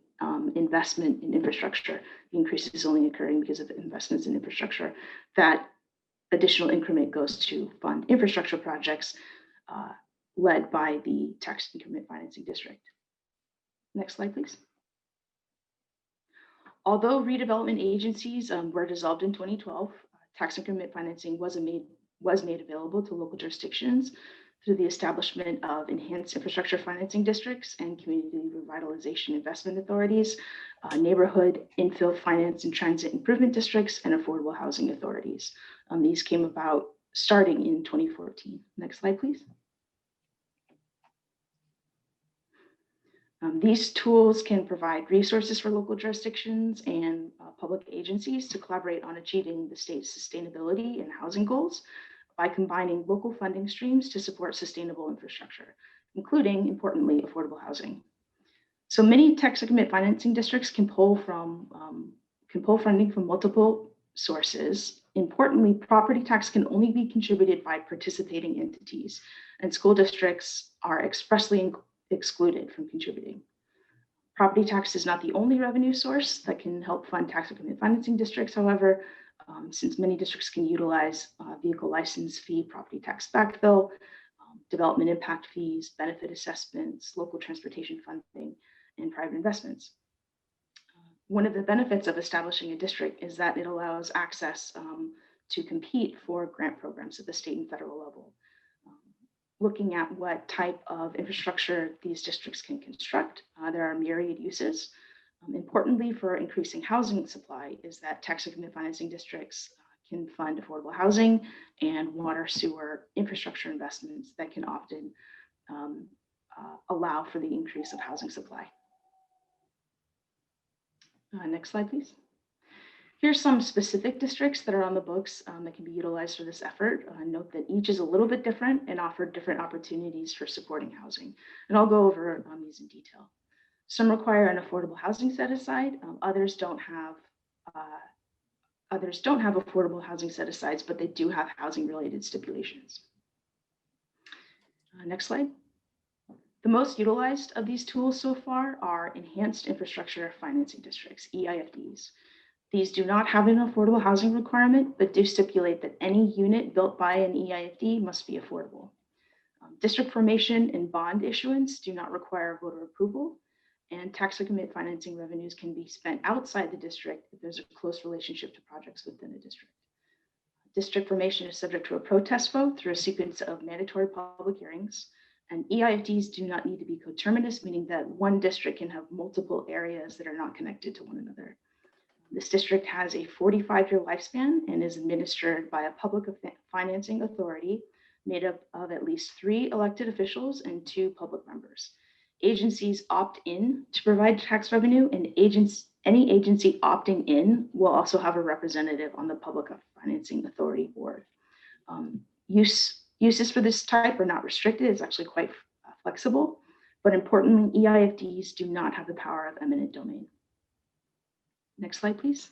investment in infrastructure. The increase is only occurring because of the investments in infrastructure. That additional increment goes to fund infrastructure projects led by the tax increment financing district. Next slide, please. Although redevelopment agencies were dissolved in 2012, tax increment financing was made available to local jurisdictions through the establishment of enhanced infrastructure financing districts and community revitalization investment authorities, neighborhood infill finance and transit improvement districts, and affordable housing authorities. These came about starting in 2014. Next slide, please. These tools can provide resources for local jurisdictions and public agencies to collaborate on achieving the state's sustainability and housing goals by combining local funding streams to support sustainable infrastructure, including, importantly, affordable housing. So many tax increment financing districts can pull funding from multiple sources. Importantly, property tax can only be contributed by participating entities, and school districts are expressly excluded from contributing. Property tax is not the only revenue source that can help fund tax increment financing districts. However, since many districts can utilize vehicle license fee, property tax backfill, development impact fees, benefit assessments, local transportation funding, and private investments. One of the benefits of establishing a district is that it allows access to compete for grant programs at the state and federal level. Looking at what type of infrastructure these districts can construct, there are myriad uses. Importantly, for increasing housing supply is that tax increment financing districts can fund affordable housing and water, sewer infrastructure investments that can often allow for the increase of housing supply. Next slide, please. Here's some specific districts that are on the books that can be utilized for this effort. Note that each is a little bit different and offer different opportunities for supporting housing. And I'll go over these in detail. Some require an affordable housing set aside. Others don't have affordable housing set asides, but they do have housing related stipulations. Next slide. The most utilized of these tools so far are enhanced infrastructure financing districts, EIFDs. These do not have an affordable housing requirement, but do stipulate that any unit built by an EIFD must be affordable. District formation and bond issuance do not require voter approval, and tax increment financing revenues can be spent outside the district if there's a close relationship to projects within a district. District formation is subject to a protest vote through a sequence of mandatory public hearings, and EIFDs do not need to be coterminous, meaning that one district can have multiple areas that are not connected to one another. This district has a 45-year lifespan and is administered by a public financing authority made up of at least 3 elected officials and 2 public members. Agencies opt in to provide tax revenue, and any agency opting in will also have a representative on the Public Financing Authority board. Uses for this type are not restricted. It's actually quite flexible, but importantly, EIFDs do not have the power of eminent domain. Next slide, please.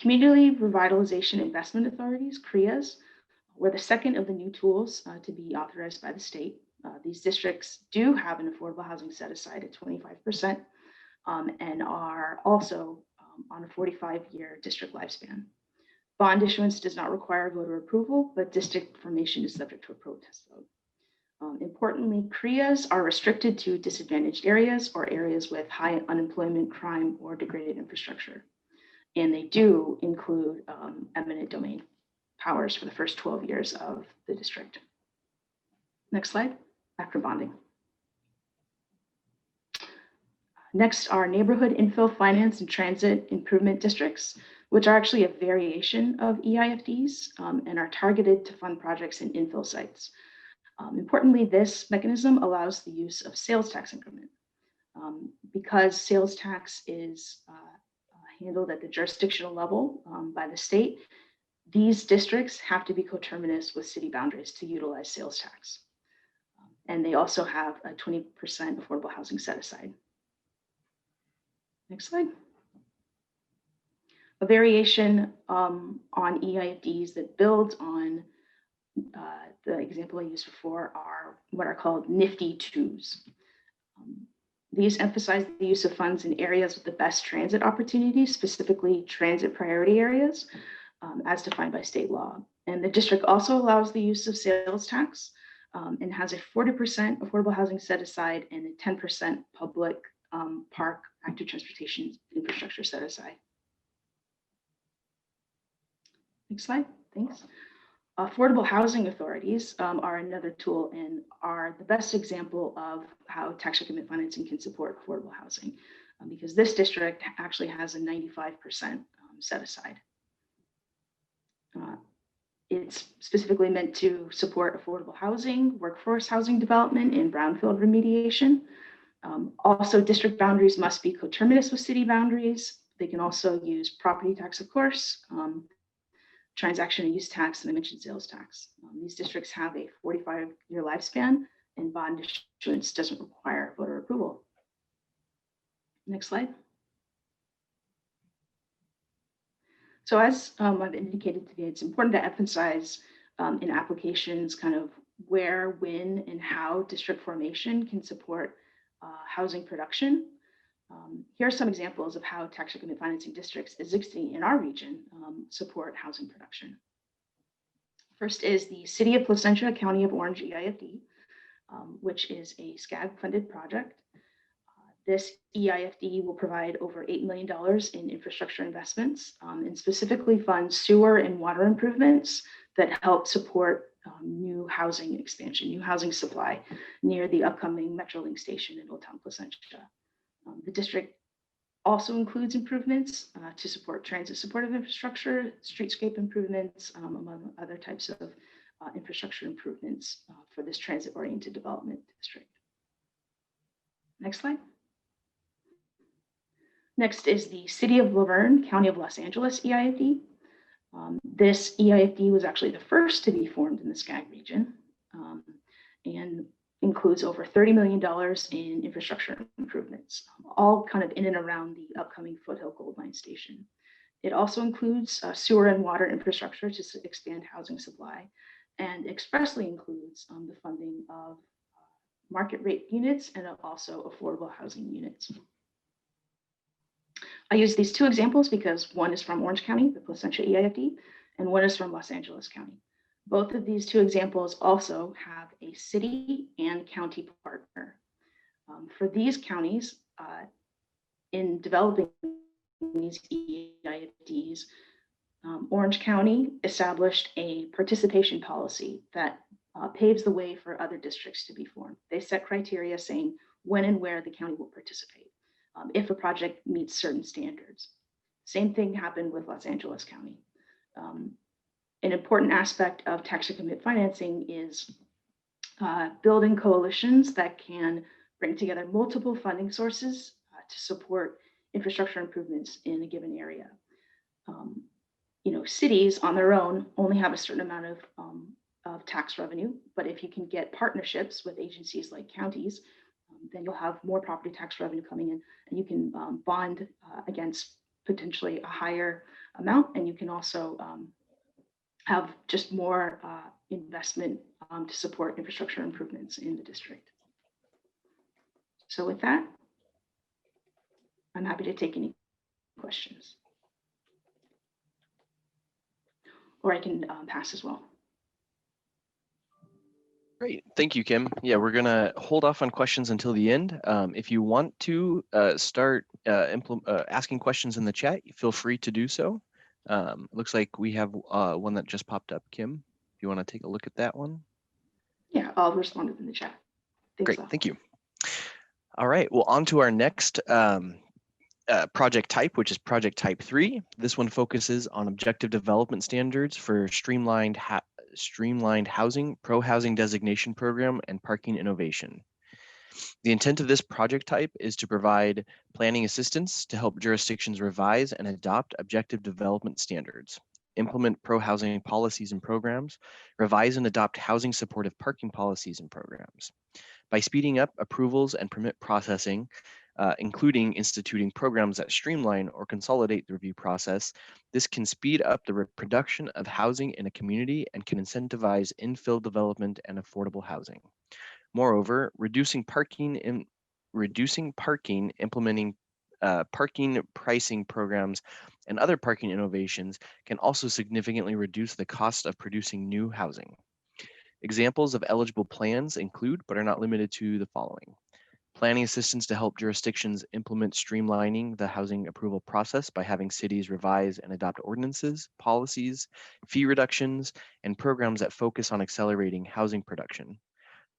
Community Revitalization Investment Authorities, CRIAs, were the second of the new tools to be authorized by the state. These districts do have an affordable housing set aside at 25% and are also on a 45-year district lifespan. Bond issuance does not require voter approval, but district formation is subject to a protest vote. Importantly, CRIAs are restricted to disadvantaged areas or areas with high unemployment, crime, or degraded infrastructure. And they do include eminent domain powers for the first 12 years of the district. Next slide, after bonding. Next are neighborhood infill finance and transit improvement districts, which are actually a variation of EIFDs and are targeted to fund projects in infill sites. Importantly, this mechanism allows the use of sales tax increment. Because sales tax is handled at the jurisdictional level by the state, these districts have to be coterminous with city boundaries to utilize sales tax. And they also have a 20% affordable housing set aside. Next slide. A variation on EIFDs that builds on the example I used before are what are called nifty twos. These emphasize the use of funds in areas with the best transit opportunities, specifically transit priority areas, as defined by state law. And the district also allows the use of sales tax and has a 40% affordable housing set aside and a 10% public park active transportation infrastructure set aside. Next slide, thanks. Affordable housing authorities are another tool and are the best example of how tax increment financing can support affordable housing because this district actually has a 95% set aside. It's specifically meant to support affordable housing, workforce housing development, and brownfield remediation. Also, district boundaries must be coterminous with city boundaries. They can also use property tax, of course, transaction and use tax, and I mentioned sales tax. These districts have a 45-year lifespan, and bond issuance doesn't require voter approval. Next slide. So as I've indicated today, it's important to emphasize in applications kind of where, when, and how district formation can support housing production. Here are some examples of how tax increment financing districts existing in our region support housing production. First is the City of Placentia, County of Orange EIFD, which is a SCAG funded project. This EIFD will provide over $8 million in infrastructure investments and specifically fund sewer and water improvements that help support new housing expansion, new housing supply near the upcoming Metrolink station in Old Town Placentia. The district also includes improvements to support transit supportive infrastructure, streetscape improvements, among other types of infrastructure improvements for this transit-oriented development district. Next slide. Next is the City of Laverne, County of Los Angeles EIFD. This EIFD was actually the first to be formed in the SCAG region and includes over $30 million in infrastructure improvements, all kind of in and around the upcoming Foothill Gold Mine station. It also includes sewer and water infrastructure to expand housing supply and expressly includes the funding of market rate units and also affordable housing units. I use these two examples because one is from Orange County, the Placentia EIFD, and one is from Los Angeles County. Both of these two examples also have a city and county partner. For these counties, in developing these EIFDs, Orange County established a participation policy that paves the way for other districts to be formed. They set criteria saying when and where the county will participate if a project meets certain standards. Same thing happened with Los Angeles County. An important aspect of tax increment financing is building coalitions that can bring together multiple funding sources to support infrastructure improvements in a given area. Cities on their own only have a certain amount of tax revenue, but if you can get partnerships with agencies like counties, then you'll have more property tax revenue coming in, and you can bond against potentially a higher amount, and you can also have just more investment to support infrastructure improvements in the district. So with that, I'm happy to take any questions. Or I can pass as well. Great, thank you, Kim. Yeah, we're gonna hold off on questions until the end. If you want to start asking questions in the chat, feel free to do so. It looks like we have one that just popped up. Kim, if you want to take a look at that one. Yeah, I'll respond in the chat. Great, thank you. All right, well, on to our next project type, which is project type 3. This one focuses on objective development standards for streamlined housing, pro-housing designation program, and parking innovation. The intent of this project type is to provide planning assistance to help jurisdictions revise and adopt objective development standards. implement pro-housing policies and programs, revise and adopt housing supportive parking policies and programs. By speeding up approvals and permit processing, including instituting programs that streamline or consolidate the review process, this can speed up the production of housing in a community and can incentivize infill development and affordable housing. Moreover, reducing parking, implementing parking pricing programs, and other parking innovations can also significantly reduce the cost of producing new housing. Examples of eligible plans include, but are not limited to, the following. Planning assistance to help jurisdictions implement streamlining the housing approval process by having cities revise and adopt ordinances, policies, fee reductions, and programs that focus on accelerating housing production.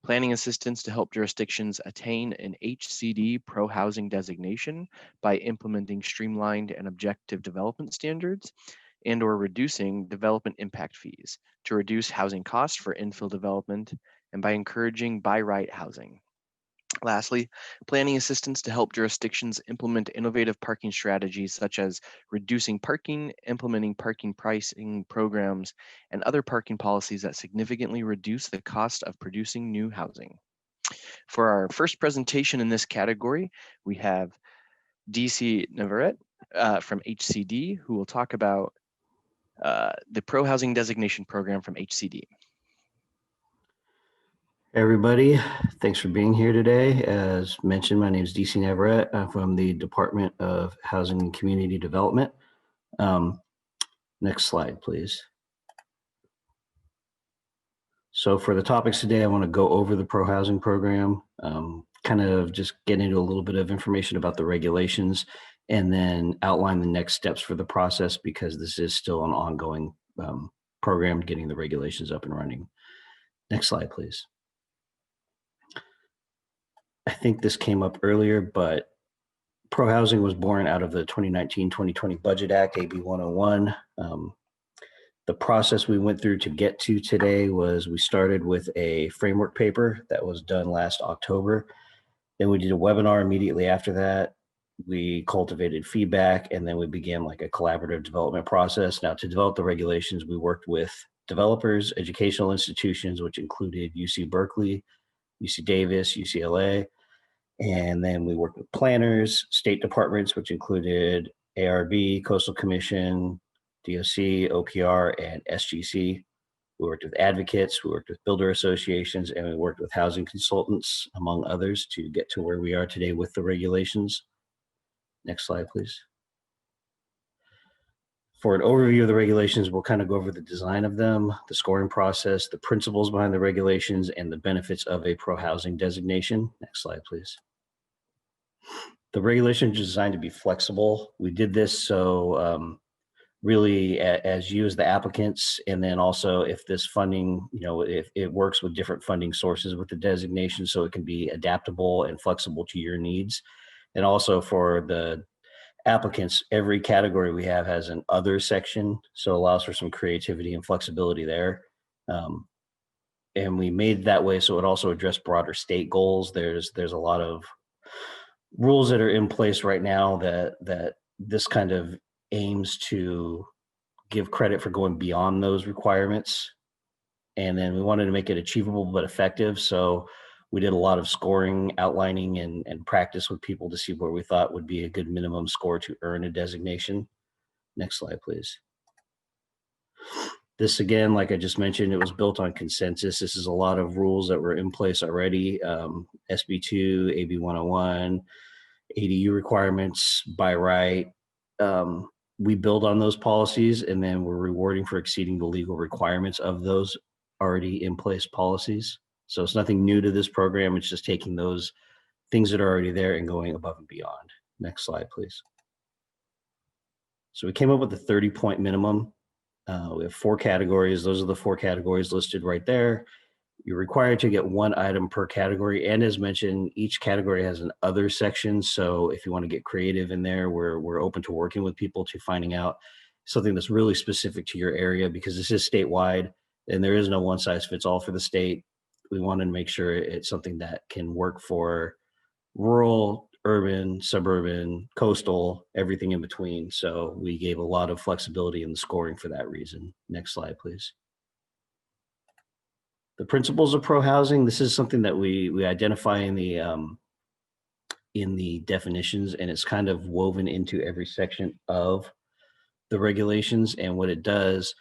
Planning assistance to help jurisdictions attain an HCD pro-housing designation by implementing streamlined and objective development standards and/or reducing development impact fees to reduce housing costs for infill development and by encouraging by-right housing. Lastly, planning assistance to help jurisdictions implement innovative parking strategies such as reducing parking, implementing parking pricing programs, and other parking policies that significantly reduce the cost of producing new housing. For our first presentation in this category, we have DC Navarrete from HCD, who will talk about the Pro-Housing Designation Program from HCD. Hey everybody, thanks for being here today. As mentioned, my name is DC Navarrete. I'm from the Department of Housing and Community Development. Next slide, please. So for the topics today, I want to go over the pro-housing program, kind of just get into a little bit of information about the regulations, and then outline the next steps for the process because this is still an ongoing program, getting the regulations up and running. Next slide, please. I think this came up earlier, but pro-housing was born out of the 2019-2020 Budget Act, AB 101. The process we went through to get to today was we started with a framework paper that was done last October. Then we did a webinar immediately after that. We cultivated feedback, and then we began like a collaborative development process. Now, to develop the regulations, we worked with developers, educational institutions, which included UC Berkeley, UC Davis, UCLA, and then we worked with planners, state departments, which included ARB, Coastal Commission, DOC, OPR, and SGC. We worked with advocates, we worked with builder associations, and we worked with housing consultants, among others, to get to where we are today with the regulations. Next slide, please. For an overview of the regulations, we'll kind of go over the design of them, the scoring process, the principles behind the regulations, and the benefits of a pro-housing designation. Next slide, please. The regulation is designed to be flexible. We did this so really as you as the applicants, and then also if this funding, if it works with different funding sources with the designation, so it can be adaptable and flexible to your needs. And also for the applicants, every category we have has an other section, so it allows for some creativity and flexibility there. And we made that way so it also addressed broader state goals. There's a lot of rules that are in place right now that this kind of aims to give credit for going beyond those requirements. And then we wanted to make it achievable but effective. So we did a lot of scoring, outlining, and practice with people to see where we thought would be a good minimum score to earn a designation. Next slide, please. This, again, like I just mentioned, it was built on consensus. This is a lot of rules that were in place already. SB2, AB 101, ADU requirements by right. We build on those policies, and then we're rewarding for exceeding the legal requirements of those already in place policies. So it's nothing new to this program. It's just taking those things that are already there and going above and beyond. Next slide, please. So we came up with a 30-point minimum. We have 4 categories. Those are the 4 categories listed right there. You're required to get 1 item per category. And as mentioned, each category has an other section. So if you want to get creative in there, we're open to working with people to finding out something that's really specific to your area, because this is statewide and there is no one size fits all for the state. We wanted to make sure it's something that can work for rural, urban, suburban, coastal, everything in between. So we gave a lot of flexibility in the scoring for that reason. Next slide, please. The principles of pro-housing, this is something that we identify in the definitions, and it's kind of woven into every section of the regulations. And what it does,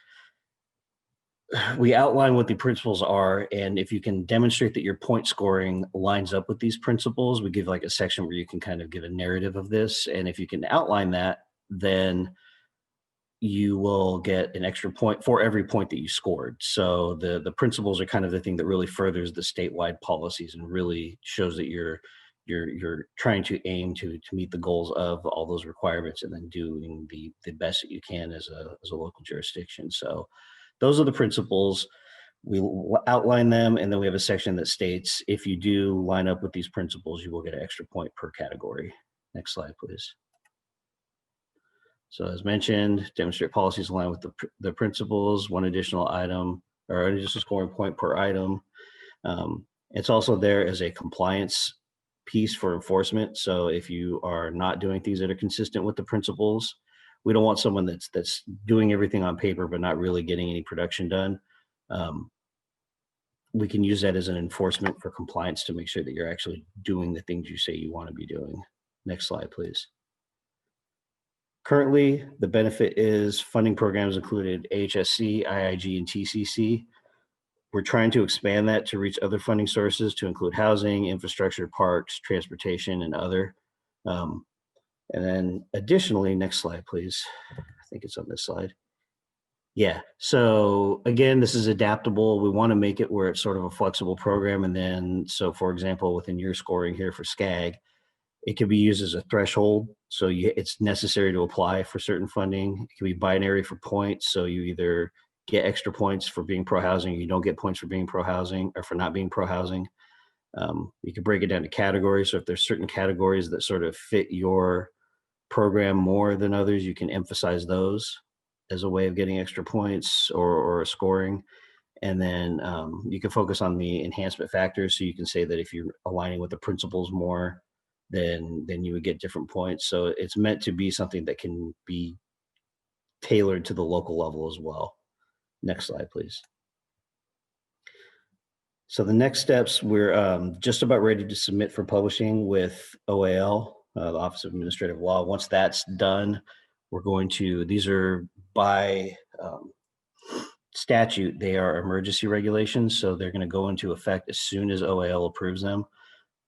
we outline what the principles are, and if you can demonstrate that your point scoring lines up with these principles, we give like a section where you can kind of give a narrative of this. And if you can outline that, then you will get an extra point for every point that you scored. So the principles are kind of the thing that really furthers the statewide policies and really shows that you're trying to aim to meet the goals of all those requirements, and then doing the best that you can as a local jurisdiction. So those are the principles. We outline them, and then we have a section that states if you do line up with these principles, you will get an extra point per category. Next slide, please. So as mentioned, demonstrate policies align with the principles, one additional item or an additional scoring point per item. It's also there as a compliance piece for enforcement. So if you are not doing things that are consistent with the principles, we don't want someone that's doing everything on paper but not really getting any production done. We can use that as an enforcement for compliance to make sure that you're actually doing the things you say you want to be doing. Next slide, please. Currently, the benefit is funding programs included HSC, IIG, and TCC. We're trying to expand that to reach other funding sources to include housing, infrastructure, parks, transportation, and other. And then additionally, next slide, please. I think it's on this slide. Yeah, so again, this is adaptable. We want to make it where it's sort of a flexible program. And then, so for example, within your scoring here for SCAG, it can be used as a threshold. So it's necessary to apply for certain funding. It can be binary for points. So you either get extra points for being pro-housing, or you don't get points for being pro-housing or for not being pro-housing. You can break it down to categories. So if there's certain categories that sort of fit your program more than others, you can emphasize those as a way of getting extra points or scoring. And then you can focus on the enhancement factors. So you can say that if you're aligning with the principles more, then you would get different points. So it's meant to be something that can be tailored to the local level as well. Next slide, please. So the next steps, we're just about ready to submit for publishing with OAL, the Office of Administrative Law. Once that's done, we're going to, these are by statute, they are emergency regulations. So they're going to go into effect as soon as OAL approves them.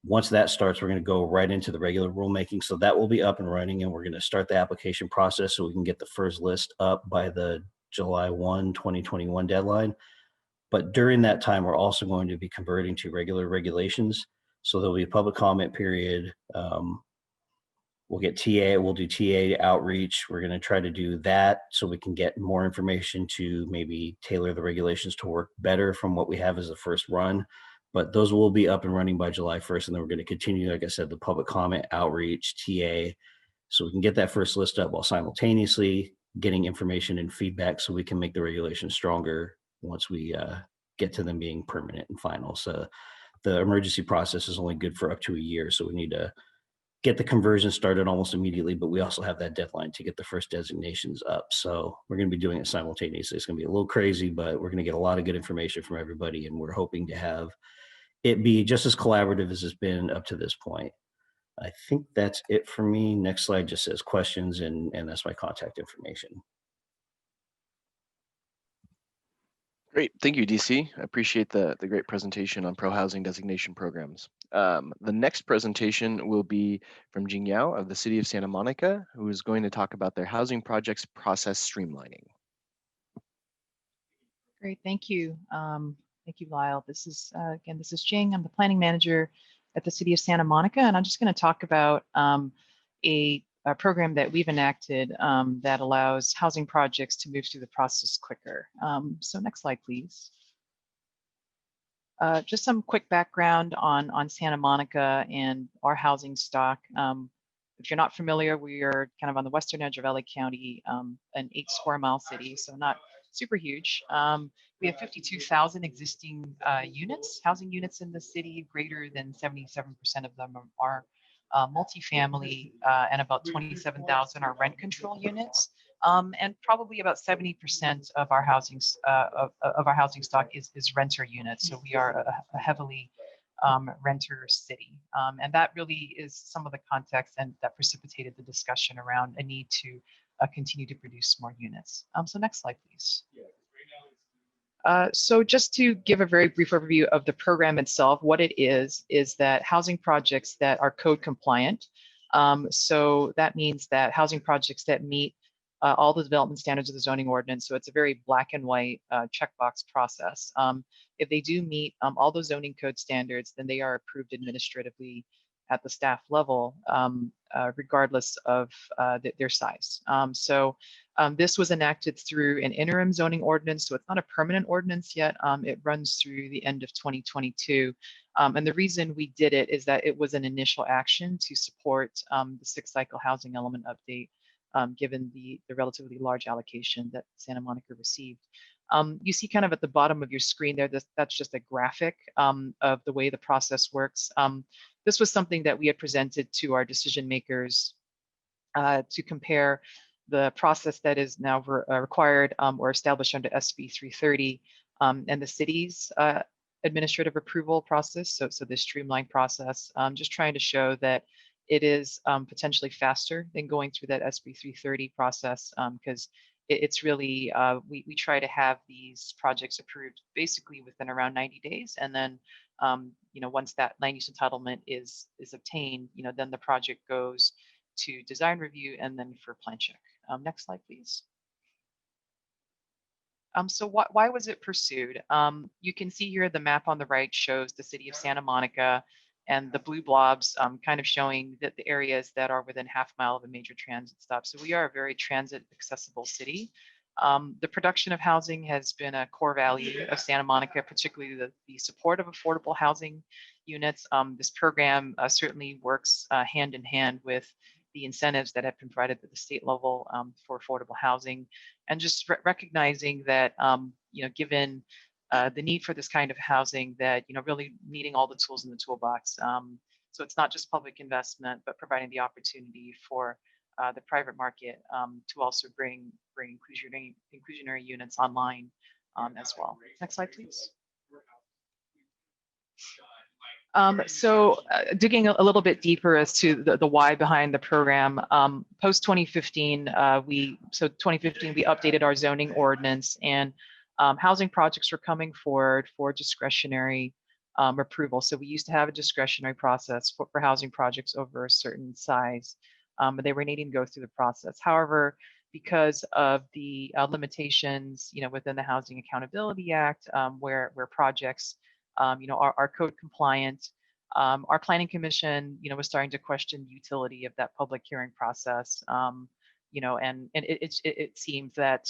Once that starts, we're going to go right into the regular rulemaking. So that will be up and running, and we're going to start the application process so we can get the first list up by the July 1, 2021 deadline. But during that time, we're also going to be converting to regular regulations. So there'll be a public comment period. We'll get TA, we'll do TA outreach. We're going to try to do that so we can get more information to maybe tailor the regulations to work better from what we have as the first run. But those will be up and running by July 1st. And then we're going to continue, like I said, the public comment, outreach, TA, so we can get that first list up while simultaneously getting information and feedback so we can make the regulations stronger once we get to them being permanent and final. So the emergency process is only good for up to a year. So we need to get the conversion started almost immediately, but we also have that deadline to get the first designations up. So we're going to be doing it simultaneously. It's going to be a little crazy, but we're going to get a lot of good information from everybody. And we're hoping to have it be just as collaborative as it's been up to this point. I think that's it for me. Next slide just says questions, and that's my contact information. Great, thank you, DC. I appreciate the great presentation on pro-housing designation programs. The next presentation will be from Jing Yao of the City of Santa Monica, who is going to talk about their housing projects process streamlining. Great, thank you. Thank you, Lyle. This is, again, this is Jing. I'm the planning manager at the City of Santa Monica, and I'm just going to talk about a program that we've enacted that allows housing projects to move through the process quicker. So next slide, please. Just some quick background on Santa Monica and our housing stock. If you're not familiar, we are kind of on the western edge of LA County, an 8 square mile city, so not super huge. We have 52,000 existing units, housing units in the city. Greater than 77% of them are multifamily, and about 27,000 are rent control units. And probably about 70% of our housing of our housing stock is renter units. So we are a heavily renter city, and that really is some of the context and that precipitated the discussion around a need to continue to produce more units. So next slide, please. So just to give a very brief overview of the program itself, what it is that housing projects that are code compliant. So that means that housing projects that meet all the development standards of the zoning ordinance. So it's a very black and white checkbox process. If they do meet all those zoning code standards, then they are approved administratively at the staff level, regardless of their size. This was enacted through an interim zoning ordinance, so it's not a permanent ordinance yet. It runs through the end of 2022. And the reason we did it is that it was an initial action to support the 6th cycle housing element update, given the relatively large allocation that Santa Monica received. You see kind of at the bottom of your screen there, that's just a graphic of the way the process works. This was something that we had presented to our decision makers to compare the process that is now required or established under SB 330 and the city's administrative approval process. So this streamlined process, just trying to show that it is potentially faster than going through that SB 330 process, because it's really, we try to have these projects approved basically within around 90 days. And then, once that land use entitlement is obtained, then the project goes to design review and then for plan check. Next slide, please. So why was it pursued? You can see here the map on the right shows the city of Santa Monica, and the blue blobs kind of showing that the areas that are within half mile of a major transit stop. So we are a very transit accessible city. The production of housing has been a core value of Santa Monica, particularly the support of affordable housing units. This program certainly works hand in hand with the incentives that have been provided at the state level for affordable housing, and just recognizing that, given the need for this kind of housing, that, really needing all the tools in the toolbox. So it's not just public investment, but providing the opportunity for the private market to also bring inclusionary units online as well. Next slide, please. Digging a little bit deeper as to the why behind the program, post 2015, 2015, we updated our zoning ordinance, and housing projects were coming forward for discretionary approval. So we used to have a discretionary process for housing projects over a certain size, but they were needing to go through the process. However, because of the limitations, within the Housing Accountability Act, where projects are code compliant. Our planning commission, was starting to question the utility of that public hearing process. And it seems that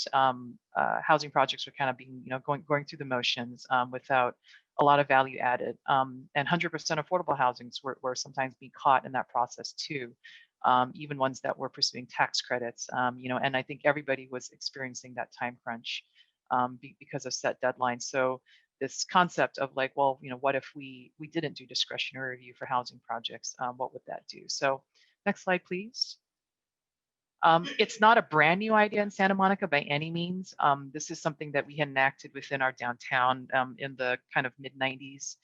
housing projects were kind of being, going through the motions without a lot of value added. And 100% affordable housings were sometimes being caught in that process too, even ones that were pursuing tax credits. And I think everybody was experiencing that time crunch because of set deadlines. So this concept of like, well, what if we didn't do discretionary review for housing projects? What would that do? So next slide, please. It's not a brand new idea in Santa Monica by any means. This is something that we had enacted within our downtown in the kind of mid-90s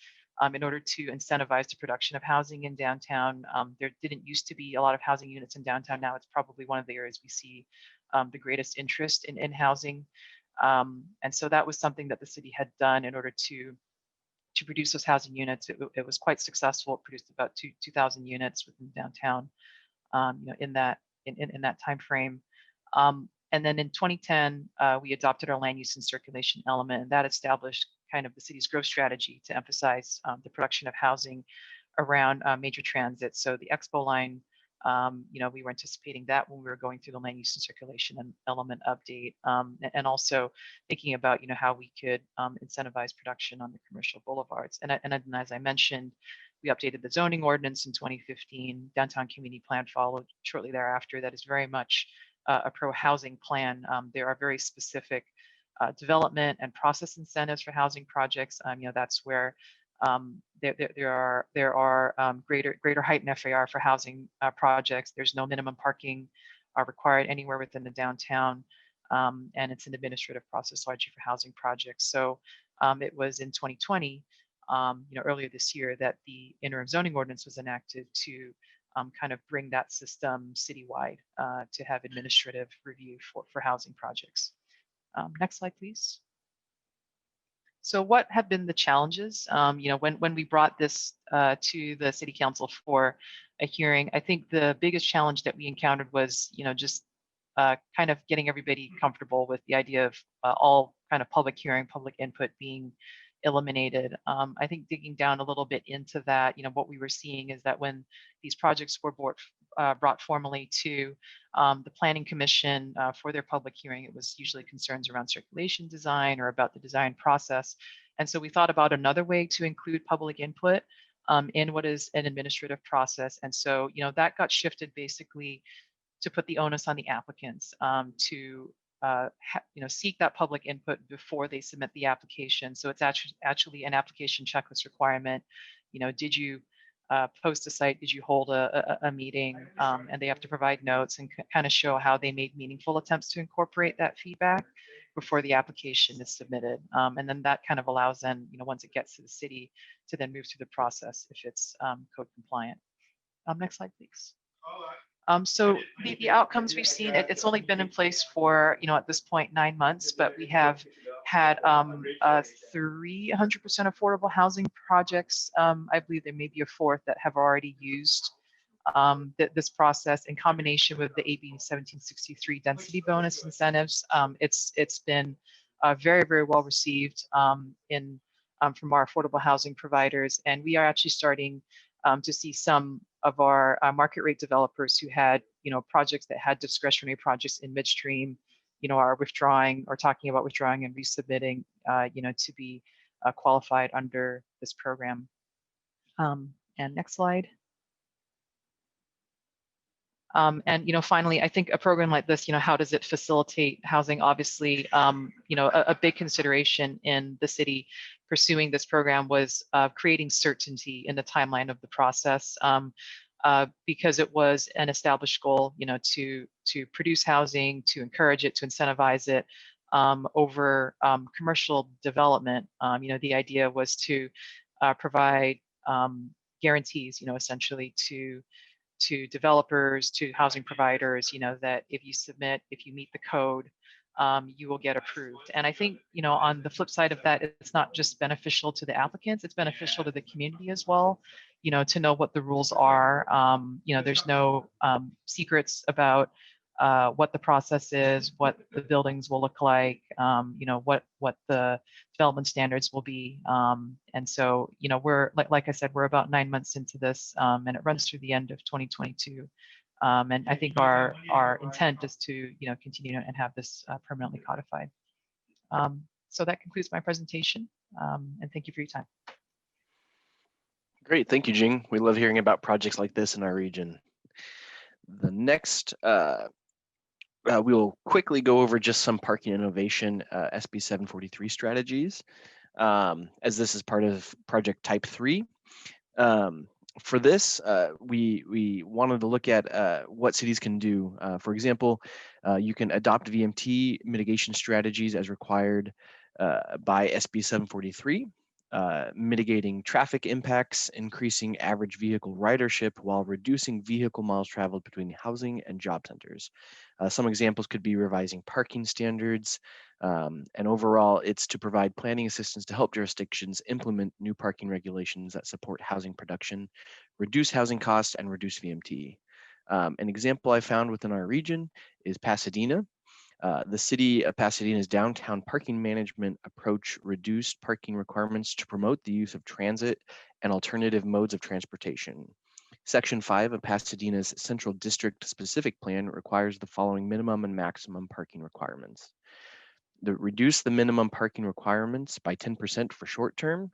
in order to incentivize the production of housing in downtown. There didn't used to be a lot of housing units in downtown. Now it's probably one of the areas we see the greatest interest in housing. And so that was something that the city had done in order to produce those housing units. It was quite successful. It produced about 2,000 units within downtown, in that time frame. And then in 2010, we adopted our land use and circulation element, and that established kind of the city's growth strategy to emphasize the production of housing around major transit. So the Expo line, we were anticipating that when we were going through the land use and circulation and element update, and also thinking about, how we could incentivize production on the commercial boulevards. And as I mentioned, we updated the zoning ordinance in 2015. Downtown community plan followed shortly thereafter. That is very much a pro-housing plan. There are very specific development and process incentives for housing projects. That's where There are greater height in FAR for housing projects. There's no minimum parking required anywhere within the downtown, and it's an administrative process largely for housing projects. So it was in 2020, earlier this year, that the interim zoning ordinance was enacted to kind of bring that system citywide to have administrative review for housing projects. Next slide, please. So what have been the challenges? When we brought this to the city council for a hearing, I think the biggest challenge that we encountered was, just kind of getting everybody comfortable with the idea of all kind of public hearing, public input being eliminated. I think digging down a little bit into that, what we were seeing is that when these projects were brought formally to the Planning Commission for their public hearing, it was usually concerns around circulation design or about the design process. And so we thought about another way to include public input in what is an administrative process. And so, that got shifted basically to put the onus on the applicants to seek that public input before they submit the application. So it's actually an application checklist requirement. Did you post a site? Did you hold a meeting? And they have to provide notes and kind of show how they made meaningful attempts to incorporate that feedback before the application is submitted. And then that kind of allows them, once it gets to the city, to then move through the process if it's code compliant. Next slide, please. So the outcomes we've seen, it's only been in place for, at this point, 9 months, but we have had 300% affordable housing projects. I believe there may be a fourth that have already used this process in combination with the AB 1763 density bonus incentives. It's been very, very well received from our affordable housing providers. And we are actually starting to see some of our market rate developers who had, projects that had discretionary projects in midstream, are withdrawing or talking about withdrawing and resubmitting, to be qualified under this program. And next slide. And finally, I think a program like this, how does it facilitate housing? Obviously, a big consideration in the city pursuing this program was creating certainty in the timeline of the process, because it was an established goal, to produce housing, to encourage it, to incentivize it over commercial development. The idea was to provide guarantees, essentially to developers, to housing providers, that if you submit, if you meet the code, you will get approved. And I think, on the flip side of that, it's not just beneficial to the applicants, it's beneficial to the community as well, to know what the rules are. There's no secrets about what the process is, what the buildings will look like, what the development standards will be. And so, we're, like I said, we're about 9 months into this, and it runs through the end of 2022. And I think our intent is to, continue and have this permanently codified. So that concludes my presentation, and thank you for your time. Great, thank you, Jing. We love hearing about projects like this in our region. The next, we will quickly go over just some parking innovation SB 743 strategies, as this is part of project type 3. For this, we wanted to look at what cities can do. For example, you can adopt VMT mitigation strategies as required by SB 743, mitigating traffic impacts, increasing average vehicle ridership while reducing vehicle miles traveled between housing and job centers. Some examples could be revising parking standards, and overall, it's to provide planning assistance to help jurisdictions implement new parking regulations that support housing production, reduce housing costs, and reduce VMT. An example I found within our region is Pasadena. The city of Pasadena's downtown parking management approach reduced parking requirements to promote the use of transit and alternative modes of transportation. Section 5 of Pasadena's Central District Specific Plan requires the following minimum and maximum parking requirements. Reduce the minimum parking requirements by 10% for short term,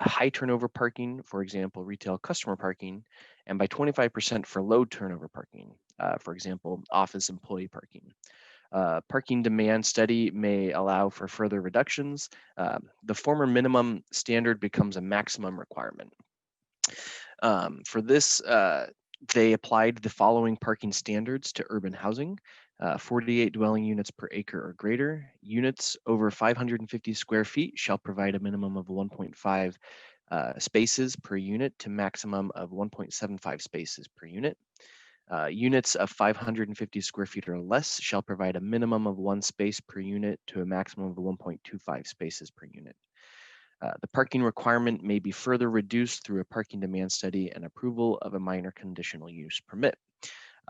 high turnover parking, for example, retail customer parking, and by 25% for low turnover parking, for example, office employee parking. Parking demand study may allow for further reductions. The former minimum standard becomes a maximum requirement. For this, they applied the following parking standards to urban housing: 48 dwelling units per acre or greater. Units over 550 square feet shall provide a minimum of 1.5 spaces per unit to maximum of 1.75 spaces per unit. Units of 550 square feet or less shall provide a minimum of 1 space per unit to a maximum of 1.25 spaces per unit. The parking requirement may be further reduced through a parking demand study and approval of a minor conditional use permit.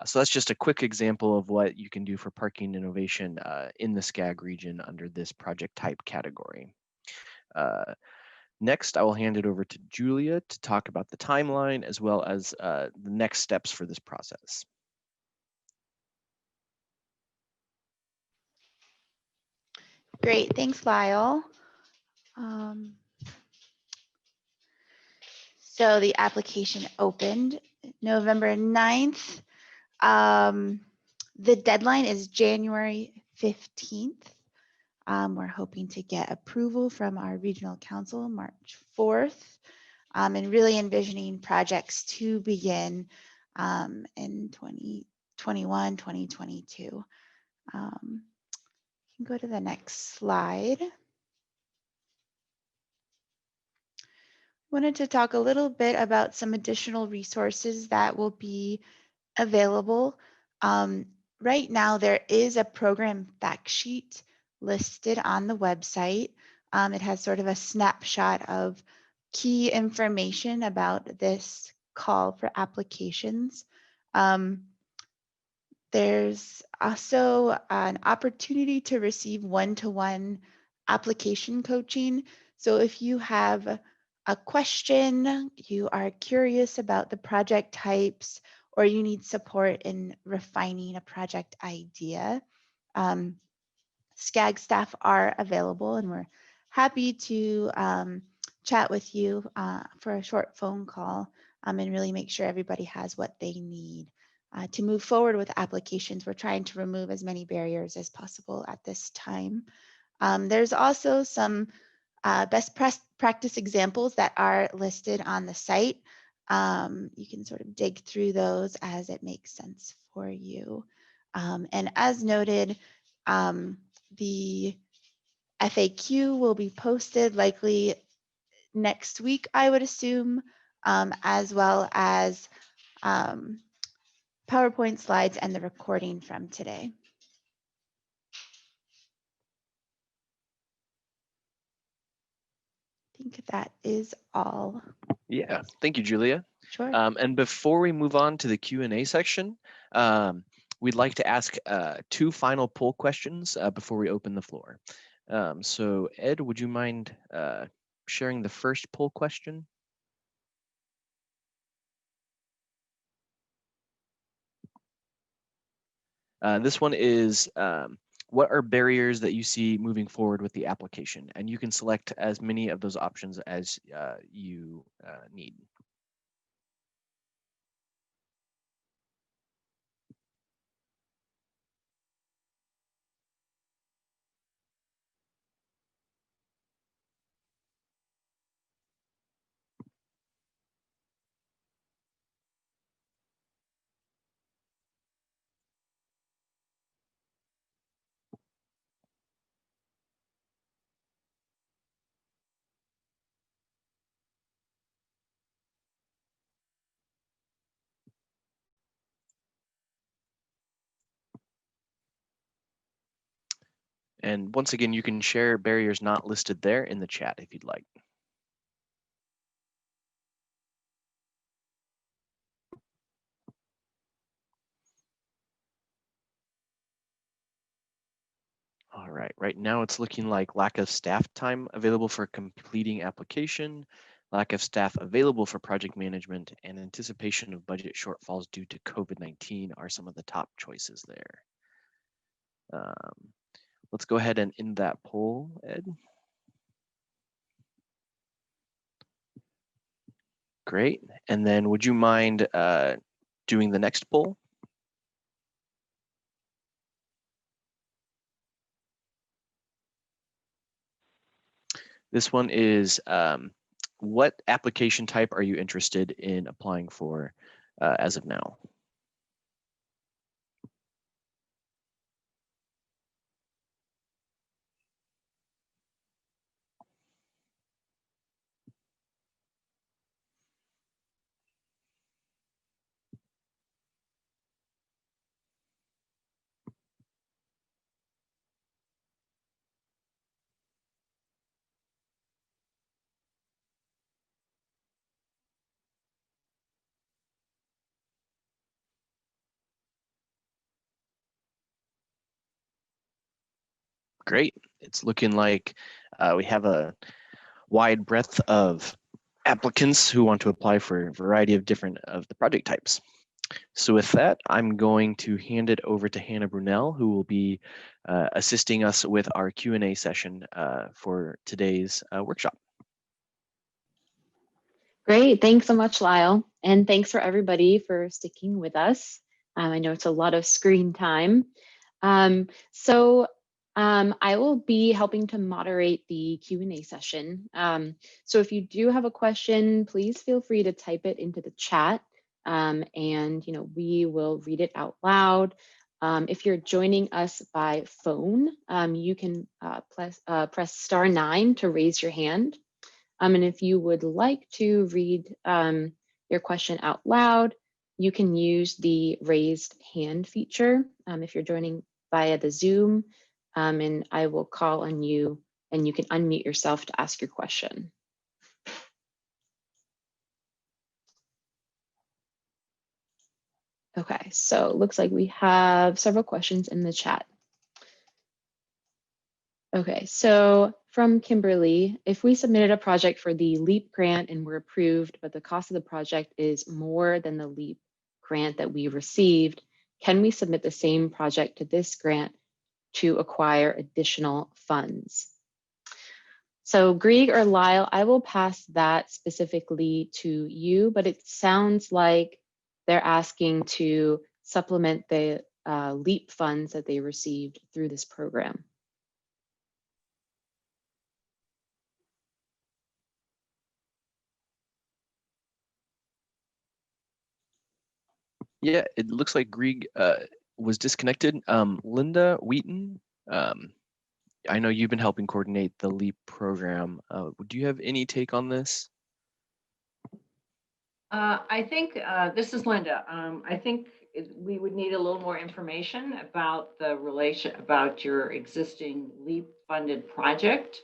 So that's just a quick example of what you can do for parking innovation in the SCAG region under this project type category. Next, I will hand it over to Julia to talk about the timeline as well as the next steps for this process. Great, thanks, Lyle. So the application opened November 9th. The deadline is January 15th. We're hoping to get approval from our regional council March 4th, and really envisioning projects to begin in 2021, 2022. You can go to the next slide. Wanted to talk a little bit about some additional resources that will be available. Right now, there is a program fact sheet listed on the website. It has sort of a snapshot of key information about this call for applications. There's also an opportunity to receive one-to-one application coaching. So if you have a question, you are curious about the project types, or you need support in refining a project idea, SCAG staff are available, and we're happy to chat with you for a short phone call and really make sure everybody has what they need to move forward with applications. We're trying to remove as many barriers as possible at this time. There's also some best practice examples that are listed on the site. You can sort of dig through those as it makes sense for you. And as noted, the FAQ will be posted likely next week, I would assume, as well as PowerPoint slides and the recording from today. I think that is all. Yeah, thank you, Julia. Sure. And before we move on to the Q&A section, we'd like to ask 2 final poll questions before we open the floor. So Ed, would you mind sharing the first poll question? This one is, what are barriers that you see moving forward with the application? And you can select as many of those options as you need. And once again, you can share barriers not listed there in the chat if you'd like. All right now it's looking like lack of staff time available for completing application, lack of staff available for project management, and anticipation of budget shortfalls due to COVID-19 are some of the top choices there. Let's go ahead and end that poll, Ed. Great. And then would you mind doing the next poll? This one is what application type are you interested in applying for as of now? Great. It's looking like we have a wide breadth of applicants who want to apply for a variety of different of the project types. So with that, I'm going to hand it over to Hannah Brunel, who will be assisting us with our Q&A session for today's workshop. Great. Thanks so much, Lyle. And thanks for everybody for sticking with us. I know it's a lot of screen time. I will be helping to moderate the Q&A session. So if you do have a question, please feel free to type it into the chat, and we will read it out loud. If you're joining us by phone, you can press star 9 to raise your hand. And if you would like to read your question out loud, you can use the raised hand feature if you're joining via the Zoom, and I will call on you and you can unmute yourself to ask your question. Okay, so it looks like we have several questions in the chat. Okay, so from Kimberly, if we submitted a project for the LEAP grant and were approved, but the cost of the project is more than the LEAP grant that we received, can we submit the same project to this grant to acquire additional funds? So Grieg or Lyle, I will pass that specifically to you, but it sounds like they're asking to supplement the LEAP funds that they received through this program. Yeah, it looks like Grieg was disconnected. Linda Wheaton, I know you've been helping coordinate the LEAP program. Do you have any take on this? I think this is Linda. I think we would need a little more information about the about your existing LEAP funded project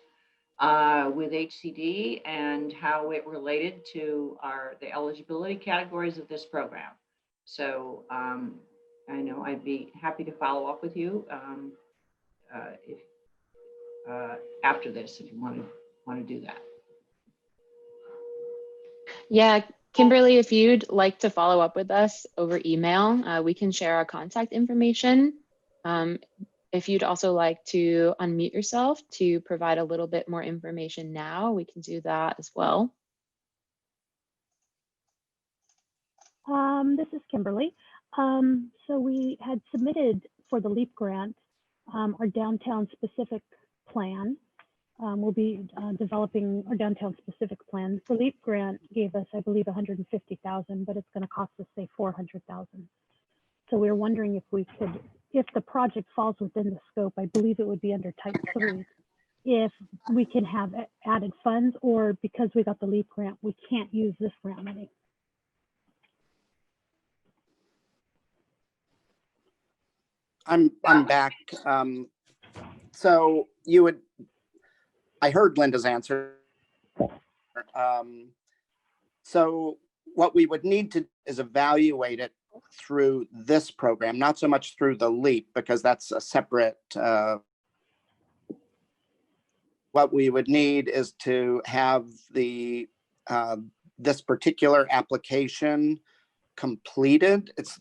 with HCD and how it related to the eligibility categories of this program. So I know I'd be happy to follow up with you if after this, if you want to do that. Yeah, Kimberly, if you'd like to follow up with us over email, we can share our contact information. If you'd also like to unmute yourself to provide a little bit more information now, we can do that as well. This is Kimberly. So we had submitted for the LEAP grant our downtown specific plan. We'll be developing our downtown specific plan. The LEAP grant gave us, I believe, 150,000, but it's going to cost us, say, 400,000. So we were wondering if we could, if the project falls within the scope, I believe it would be under type 3, if we can have added funds, or because we got the LEAP grant, we can't use this grant money. I'm back. So you would, I heard Linda's answer. So what we would need to do is evaluate it through this program, not so much through the LEAP, because that's a separate, what we would need is to have the this particular application completed. It's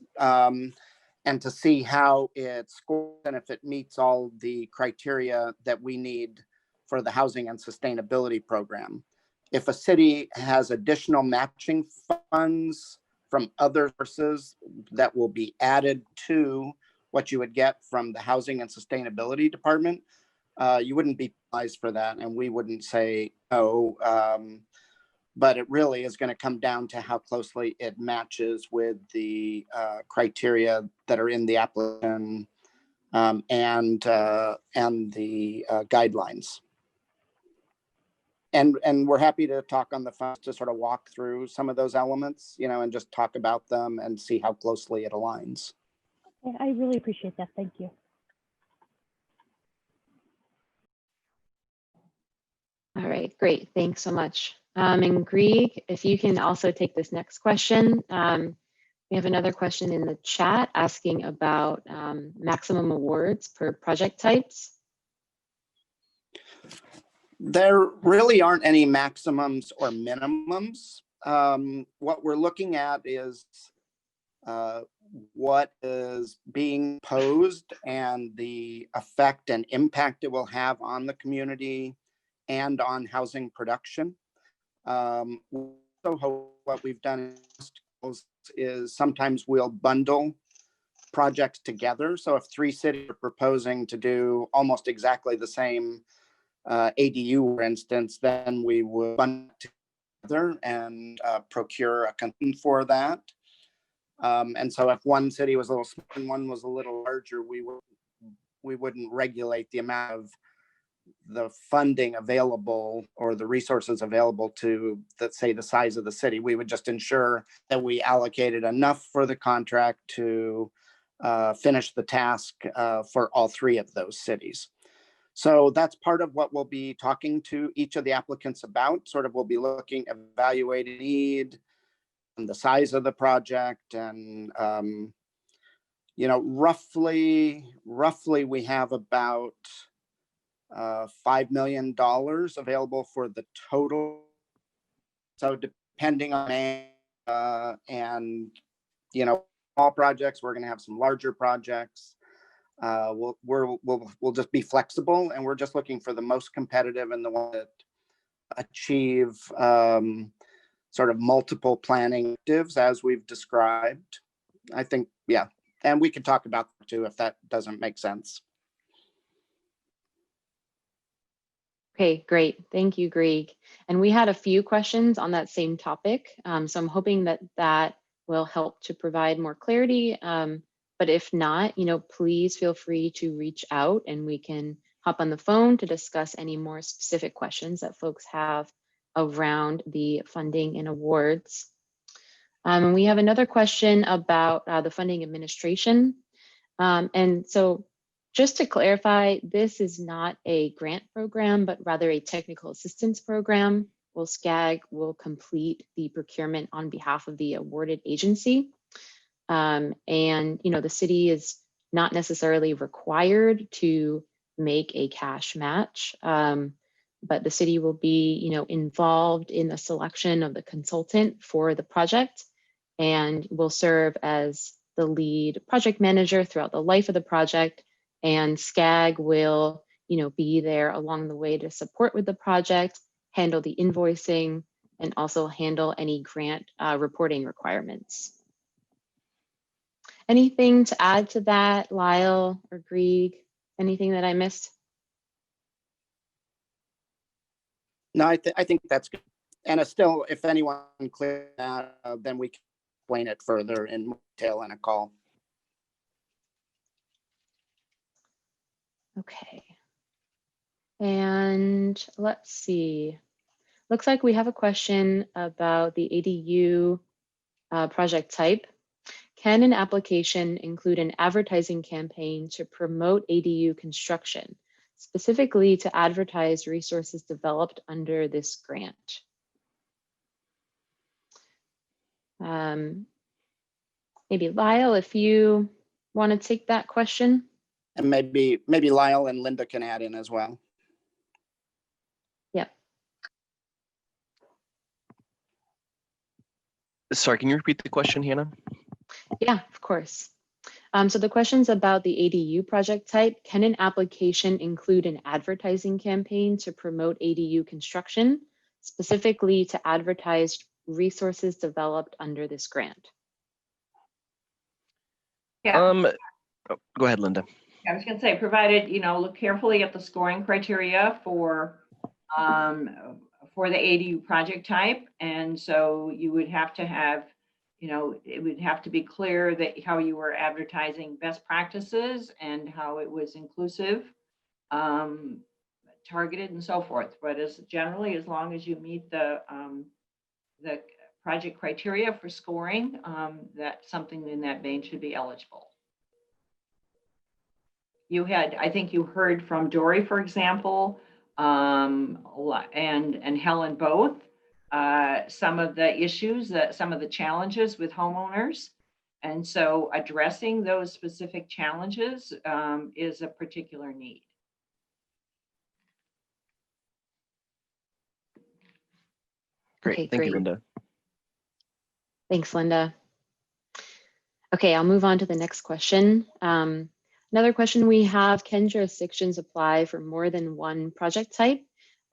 and to see how it scores and if it meets all the criteria that we need for the housing and sustainability program. If a city has additional matching funds from other sources that will be added to what you would get from the housing and sustainability department, you wouldn't be penalized for that, and we wouldn't say no. But it really is going to come down to how closely it matches with the criteria that are in the application and the guidelines. And we're happy to talk on the phone to sort of walk through some of those elements, you know, and just talk about them and see how closely it aligns. I really appreciate that. Thank you. All right, great. Thanks so much. And Grieg, if you can also take this next question. We have another question in the chat asking about maximum awards per project types. There really aren't any maximums or minimums. What we're looking at is what is being posed and the effect and impact it will have on the community and on housing production. So what we've done is sometimes we'll bundle projects together. So if 3 cities are proposing to do almost exactly the same ADU, for instance, then we would bundle together and procure a consultant for that. And so if one city was a little small and one was a little larger, we wouldn't regulate the amount of the funding available or the resources available to, let's say, the size of the city. We would just ensure that we allocated enough for the contract to finish the task for all 3 of those cities. So that's part of what we'll be talking to each of the applicants about. Sort of we'll be looking, evaluating need and the size of the project, and you know, roughly we have about $5 million available for the total. So depending on and you know, small projects, we're going to have some larger projects. We'll just be flexible, and we're just looking for the most competitive and the one that achieve sort of multiple planning objectives as we've described. I think, yeah, and we can talk about that too if that doesn't make sense. Okay, great. Thank you, Grieg. And we had a few questions on that same topic. So I'm hoping that that will help to provide more clarity. But if not, you know, please feel free to reach out and we can hop on the phone to discuss any more specific questions that folks have around the funding and awards. And we have another question about the funding administration. And so just to clarify, this is not a grant program, but rather a technical assistance program. Well, SCAG will complete the procurement on behalf of the awarded agency. And, you know, the city is not necessarily required to make a cash match, but the city will be, you know, involved in the selection of the consultant for the project and will serve as the lead project manager throughout the life of the project. And SCAG will, you know, be there along the way to support with the project, handle the invoicing, and also handle any grant reporting requirements. Anything to add to that, Lyle or Grieg? Anything that I missed? No, I think that's good. And it's still, if anyone clear that, then we can explain it further in detail in a call. Okay. And let's see. Looks like we have a question about the ADU project type. Can an application include an advertising campaign to promote ADU construction, specifically to advertise resources developed under this grant? Maybe Lyle, if you want to take that question. And maybe Lyle and Linda can add in as well. Yep. Sorry, can you repeat the question, Hannah? Yeah, of course. So the question's about the ADU project type. Can an application include an advertising campaign to promote ADU construction, specifically to advertise resources developed under this grant? Yeah. Go ahead, Linda. I was going to say, provided, look carefully at the scoring criteria for the ADU project type. And so you would have to have, it would have to be clear that how you were advertising best practices and how it was inclusive, targeted and so forth. But as long as you meet the project criteria for scoring, that something in that vein should be eligible. I think you heard from Dory, for example, and Helen both, some of the issues, some of the challenges with homeowners. And so addressing those specific challenges is a particular need. Great. Okay, Thank you, great. Linda. Thanks, Linda. Okay, I'll move on to the next question. Another question we have, can jurisdictions apply for more than one project type?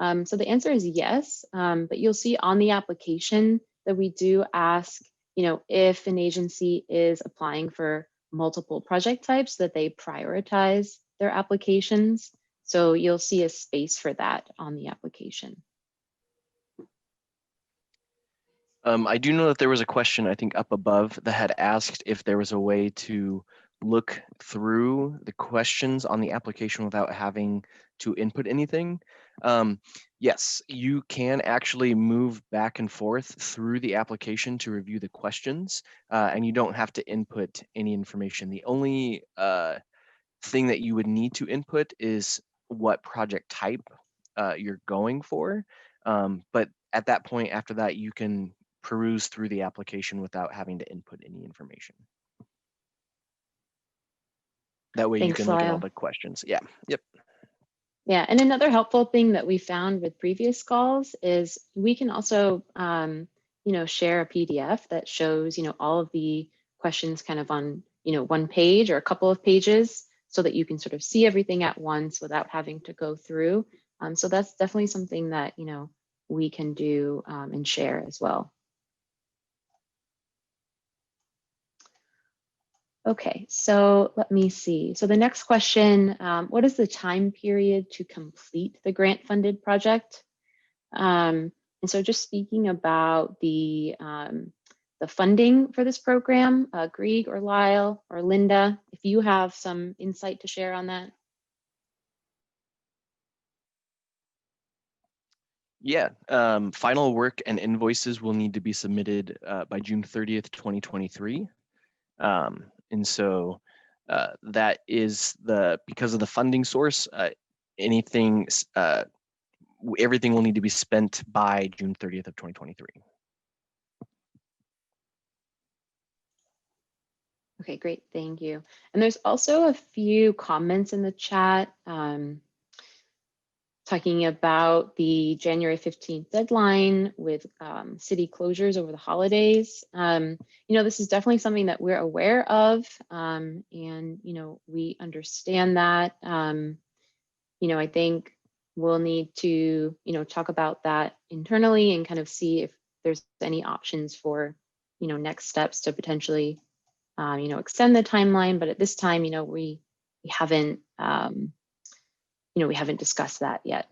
So the answer is yes, but you'll see on the application that we do ask, if an agency is applying for multiple project types, that they prioritize their applications. So you'll see a space for that on the application. I do know that there was a question, I think, up above that had asked if there was a way to look through the questions on the application without having to input anything. Yes, you can actually move back and forth through the application to review the questions, and you don't have to input any information. The only thing that you would need to input is what project type you're going for. But at that point, after that, you can peruse through the application without having to input any information. That way you Thanks, can look at all Lyle. the questions. Yeah, yep. Yeah, and another helpful thing that we found with previous calls is we can also, share a PDF that shows, all of the questions kind of on, one page or a couple of pages so that you can sort of see everything at once without having to go through. So that's definitely something that, we can do and share as well. Okay, so let me see. So the next question, what is the time period to complete the grant funded project? And so just speaking about the funding for this program, Grieg or Lyle or Linda, if you have some insight to share on that. Yeah, final work and invoices will need to be submitted by June 30th, 2023. And so that is because of the funding source, everything will need to be spent by June 30th of 2023. Okay, great, thank you. And there's also a few comments in the chat talking about the January 15th deadline with city closures over the holidays. This is definitely something that we're aware of, and we understand that. I think we'll need to talk about that internally and kind of see if there's any options for next steps to potentially extend the timeline. But at this time, we haven't we haven't discussed that yet.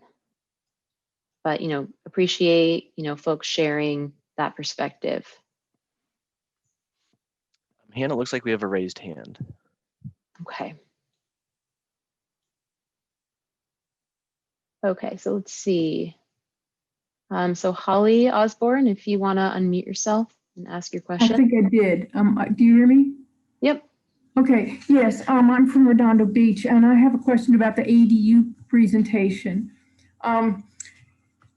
But appreciate folks sharing that perspective. Hannah, looks like we have a raised hand. Okay. Okay, so let's see. So Holly Osborne, if you want to unmute yourself and ask your question. I think I did. Do you hear me? Yep. Okay, yes, I'm from Redondo Beach, and I have a question about the ADU presentation.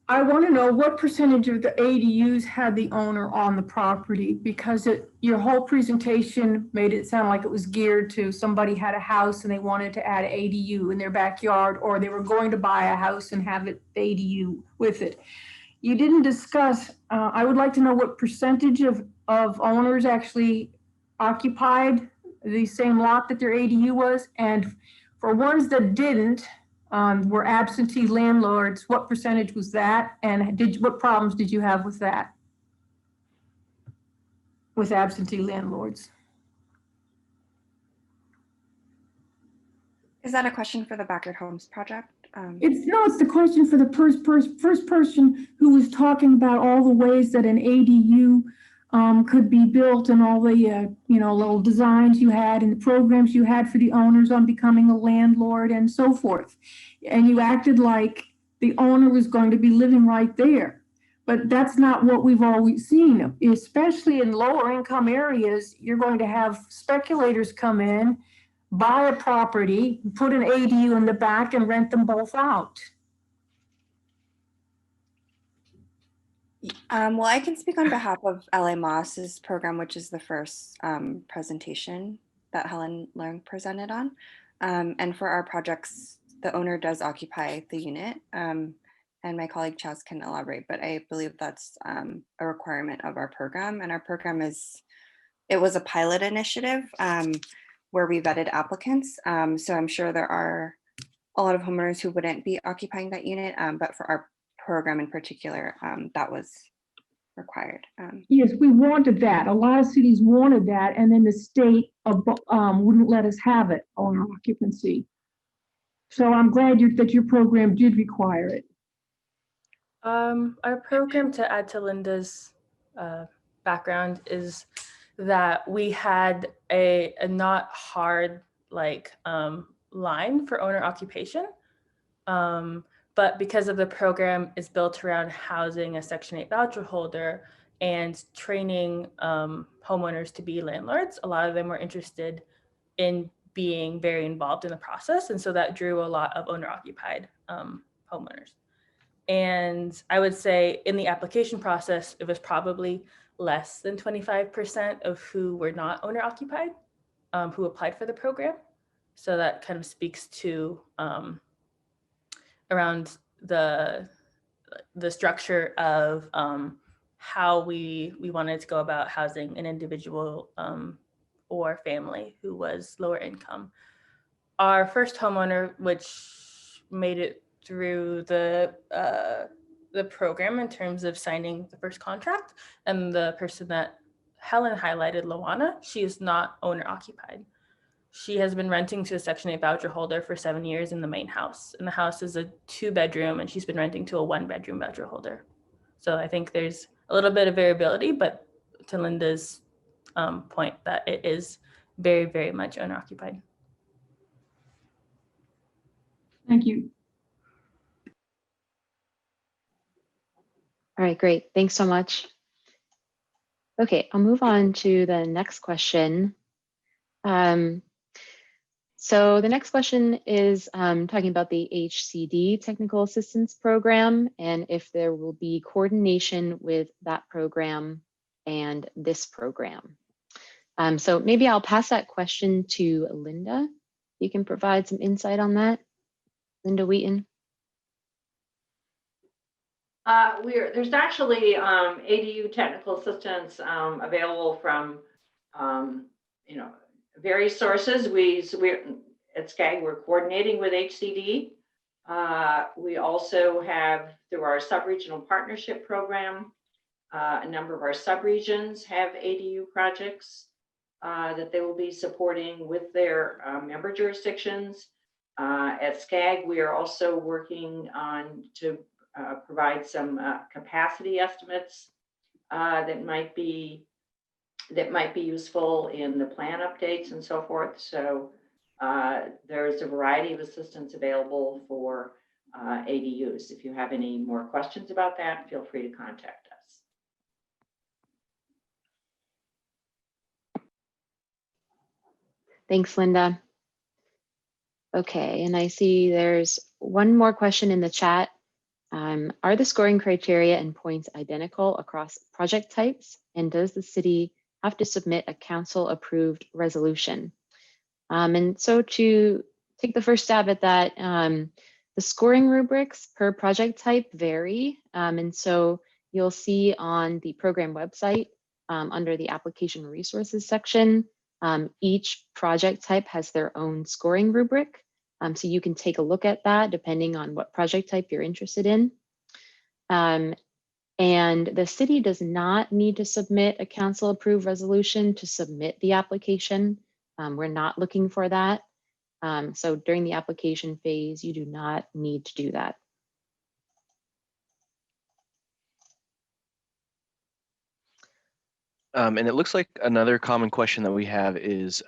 I want to know what percentage of the ADUs had the owner on the property, because your whole presentation made it sound like it was geared to somebody had a house and they wanted to add an ADU in their backyard, or they were going to buy a house and have it ADU with it. You didn't discuss, I would like to know what percentage of owners actually occupied the same lot that their ADU was, and for ones that didn't, were absentee landlords, what percentage was that, and what problems did you have with that, with absentee landlords? Is that a question for the Backyard Homes project? It's the question for the first person who was talking about all the ways that an ADU could be built and all the little designs you had and the programs you had for the owners on becoming a landlord and so forth. And you acted like the owner was going to be living right there. But that's not what we've always seen, especially in lower income areas. You're going to have speculators come in, buy a property, put an ADU in the back and rent them both out. Well, I can speak on behalf of LA Moss's program, which is the first presentation that Helen Leung presented on. And for our projects, the owner does occupy the unit. And my colleague Chaz can elaborate, but I believe that's a requirement of our program. And our program it was a pilot initiative where we vetted applicants. So I'm sure there are a lot of homeowners who wouldn't be occupying that unit, but for our program in particular, that was required. Yes, we wanted that. A lot of cities wanted that, and then the state wouldn't let us have it, owner occupancy. So I'm glad that your program did require it. Our program, to add to Linda's background, is that we had a not hard line for owner occupation. But because of the program is built around housing a Section 8 voucher holder and training homeowners to be landlords, a lot of them were interested in being very involved in the process. And so that drew a lot of owner occupied homeowners. And I would say in the application process, it was probably less than 25% of who were not owner occupied who applied for the program. So that kind of speaks to around the structure of how we wanted to go about housing an individual or family who was lower income. Our first homeowner, which made it through the program in terms of signing the first contract, and the person that Helen highlighted, Lawana, she is not owner occupied. She has been renting to a Section 8 voucher holder for 7 years in the main house. And the house is a 2-bedroom, and she's been renting to a 1-bedroom voucher holder. So I think there's a little bit of variability, but to Linda's point, that it is very, very much owner occupied. Thank you. All right, great. Thanks so much. Okay, I'll move on to the next question. So the next question is talking about the HCD Technical Assistance Program and if there will be coordination with that program and this program. So maybe I'll pass that question to Linda. You can provide some insight on that. Linda Wheaton. There's actually ADU technical assistance available from various sources. We're at SCAG, we're coordinating with HCD. We also have, through our sub-regional partnership program, a number of our sub-regions have ADU projects that they will be supporting with their member jurisdictions. At SCAG, we are also working on to provide some capacity estimates that might be useful in the plan updates and so forth. So there's a variety of assistance available for ADUs. If you have any more questions about that, feel free to contact us. Thanks, Linda. Okay, and I see there's one more question in the chat. Are the scoring criteria and points identical across project types? And does the city have to submit a council-approved resolution? And so to take the first stab at that, the scoring rubrics per project type vary. And so you'll see on the program website under the application resources section, each project type has their own scoring rubric. So you can take a look at that depending on what project type you're interested in. And the city does not need to submit a council approved resolution to submit the application. We're not looking for that. So during the application phase, you do not need to do that. And it looks like another common question that we have is,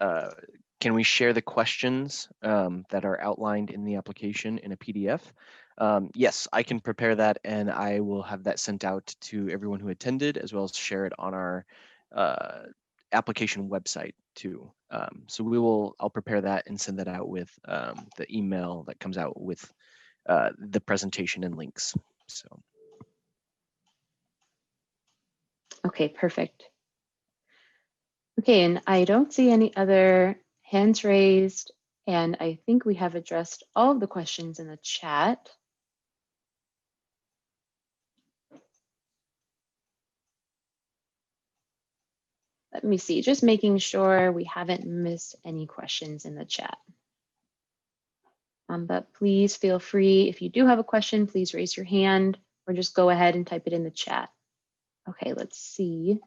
can we share the questions that are outlined in the application in a PDF? Yes, I can prepare that and I will have that sent out to everyone who attended, as well as share it on our application website too. So I'll prepare that and send that out with the email that comes out with the presentation and links. So. Okay, perfect. Okay, and I don't see any other hands raised, and I think we have addressed all of the questions in the chat. Let me see, just making sure we haven't missed any questions in the chat. But please feel free, if you do have a question, please raise your hand or just go ahead and type it in the chat. Okay, let's see.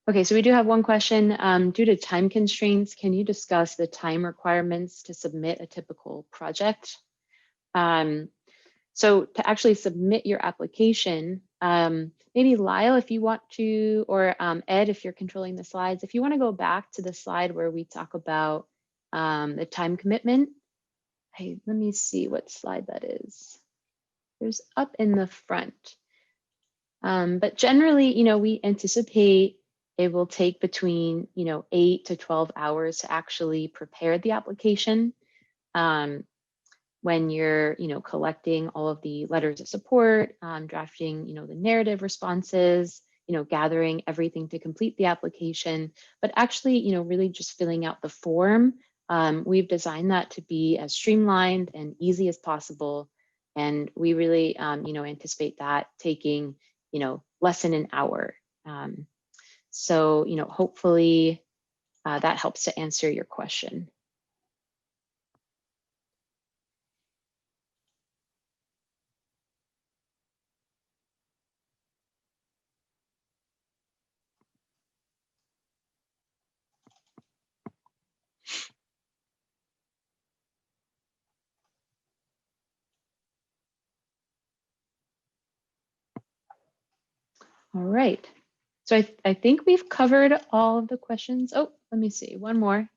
Okay, so we do have one question. Due to time constraints, can you discuss the time requirements to submit a typical project? So to actually submit your application, maybe Lyle, if you want to, or Ed, if you're controlling the slides, if you want to go back to the slide where we talk about the time commitment. Hey, let me see what slide that is. There's up in the front. But generally, we anticipate it will take between, 8 to 12 hours to actually prepare the application. When you're, collecting all of the letters of support, drafting, the narrative responses, gathering everything to complete the application, but actually, really just filling out the form. We've designed that to be as streamlined and easy as possible. And we really, anticipate that taking, less than an hour. So, hopefully that helps to answer your question. All right. So I think we've covered all of the questions. Oh, let me see, one more.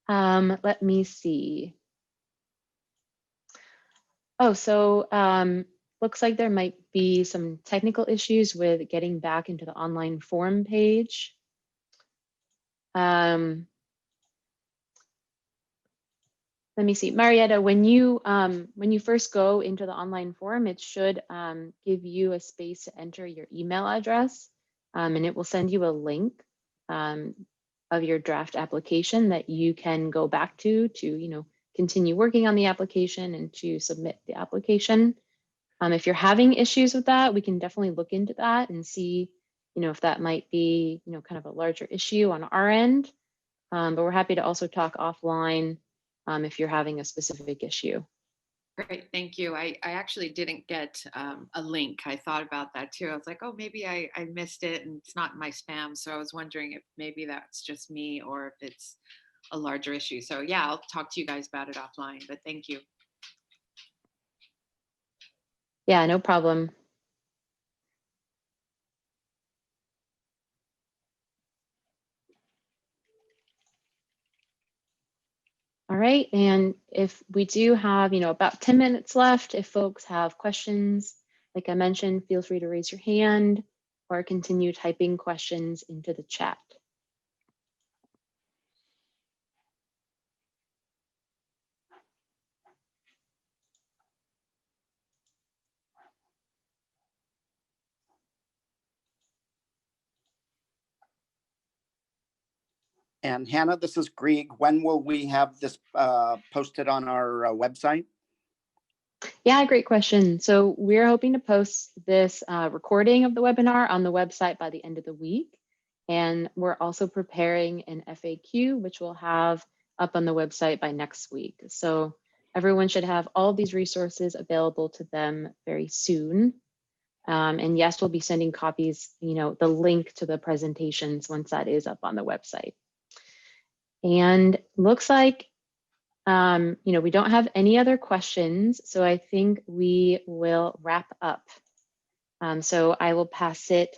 Let me see. Oh, so looks like there might be some technical issues with getting back into the online forum page. Let me see, Marietta, when you first go into the online forum, it should give you a space to enter your email address, and it will send you a link of your draft application that you can go back to continue working on the application and to submit the application. If you're having issues with that, we can definitely look into that and see, if that might be, kind of a larger issue on our end. But we're happy to also talk offline if you're having a specific issue. Great, thank you. I actually didn't get a link. I thought about that too. I was like, oh, maybe I missed it and it's not in my spam. So I was wondering if maybe that's just me or if it's a larger issue. So yeah, I'll talk to you guys about it offline, but thank you. Yeah, no problem. All right, and if we do have, about 10 minutes left, if folks have questions, like I mentioned, feel free to raise your hand or continue typing questions into the chat. And Hannah, this is Greg. When will we have this posted on our website? Yeah, great question. So we're hoping to post this recording of the webinar on the website by the end of the week. And we're also preparing an FAQ, which we'll have up on the website by next week. So everyone should have all of these resources available to them very soon. And yes, we'll be sending copies, the link to the presentations once that is up on the website. And looks like, we don't have any other questions. So I think we will wrap up. So I will pass it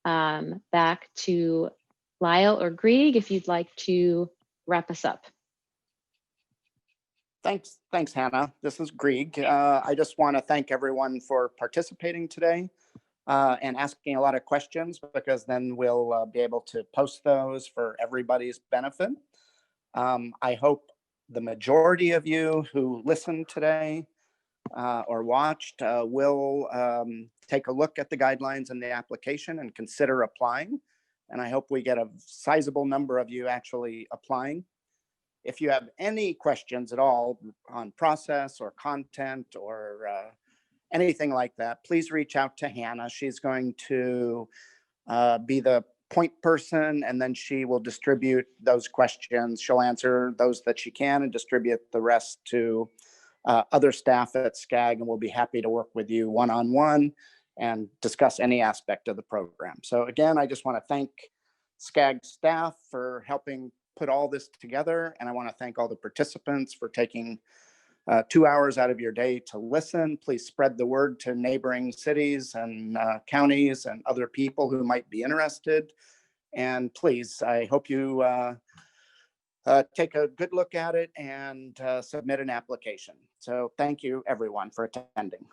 back to Lyle or Grieg if you'd like to wrap us up. Thanks, Hannah. This is Grieg. I just want to thank everyone for participating today and asking a lot of questions, because then we'll be able to post those for everybody's benefit. I hope the majority of you who listened today or watched will take a look at the guidelines and the application and consider applying. And I hope we get a sizable number of you actually applying. If you have any questions at all on process or content or anything like that, please reach out to Hannah. She's going to be the point person, and then she will distribute those questions. She'll answer those that she can and distribute the rest to other staff at SCAG, and we'll be happy to work with you one-on-one and discuss any aspect of the program. So again, I just want to thank SCAG staff for helping put all this together, and I want to thank all the participants for taking 2 hours out of your day to listen. Please spread the word to neighboring cities and counties and other people who might be interested. And please, I hope you take a good look at it and submit an application. So thank you everyone for attending.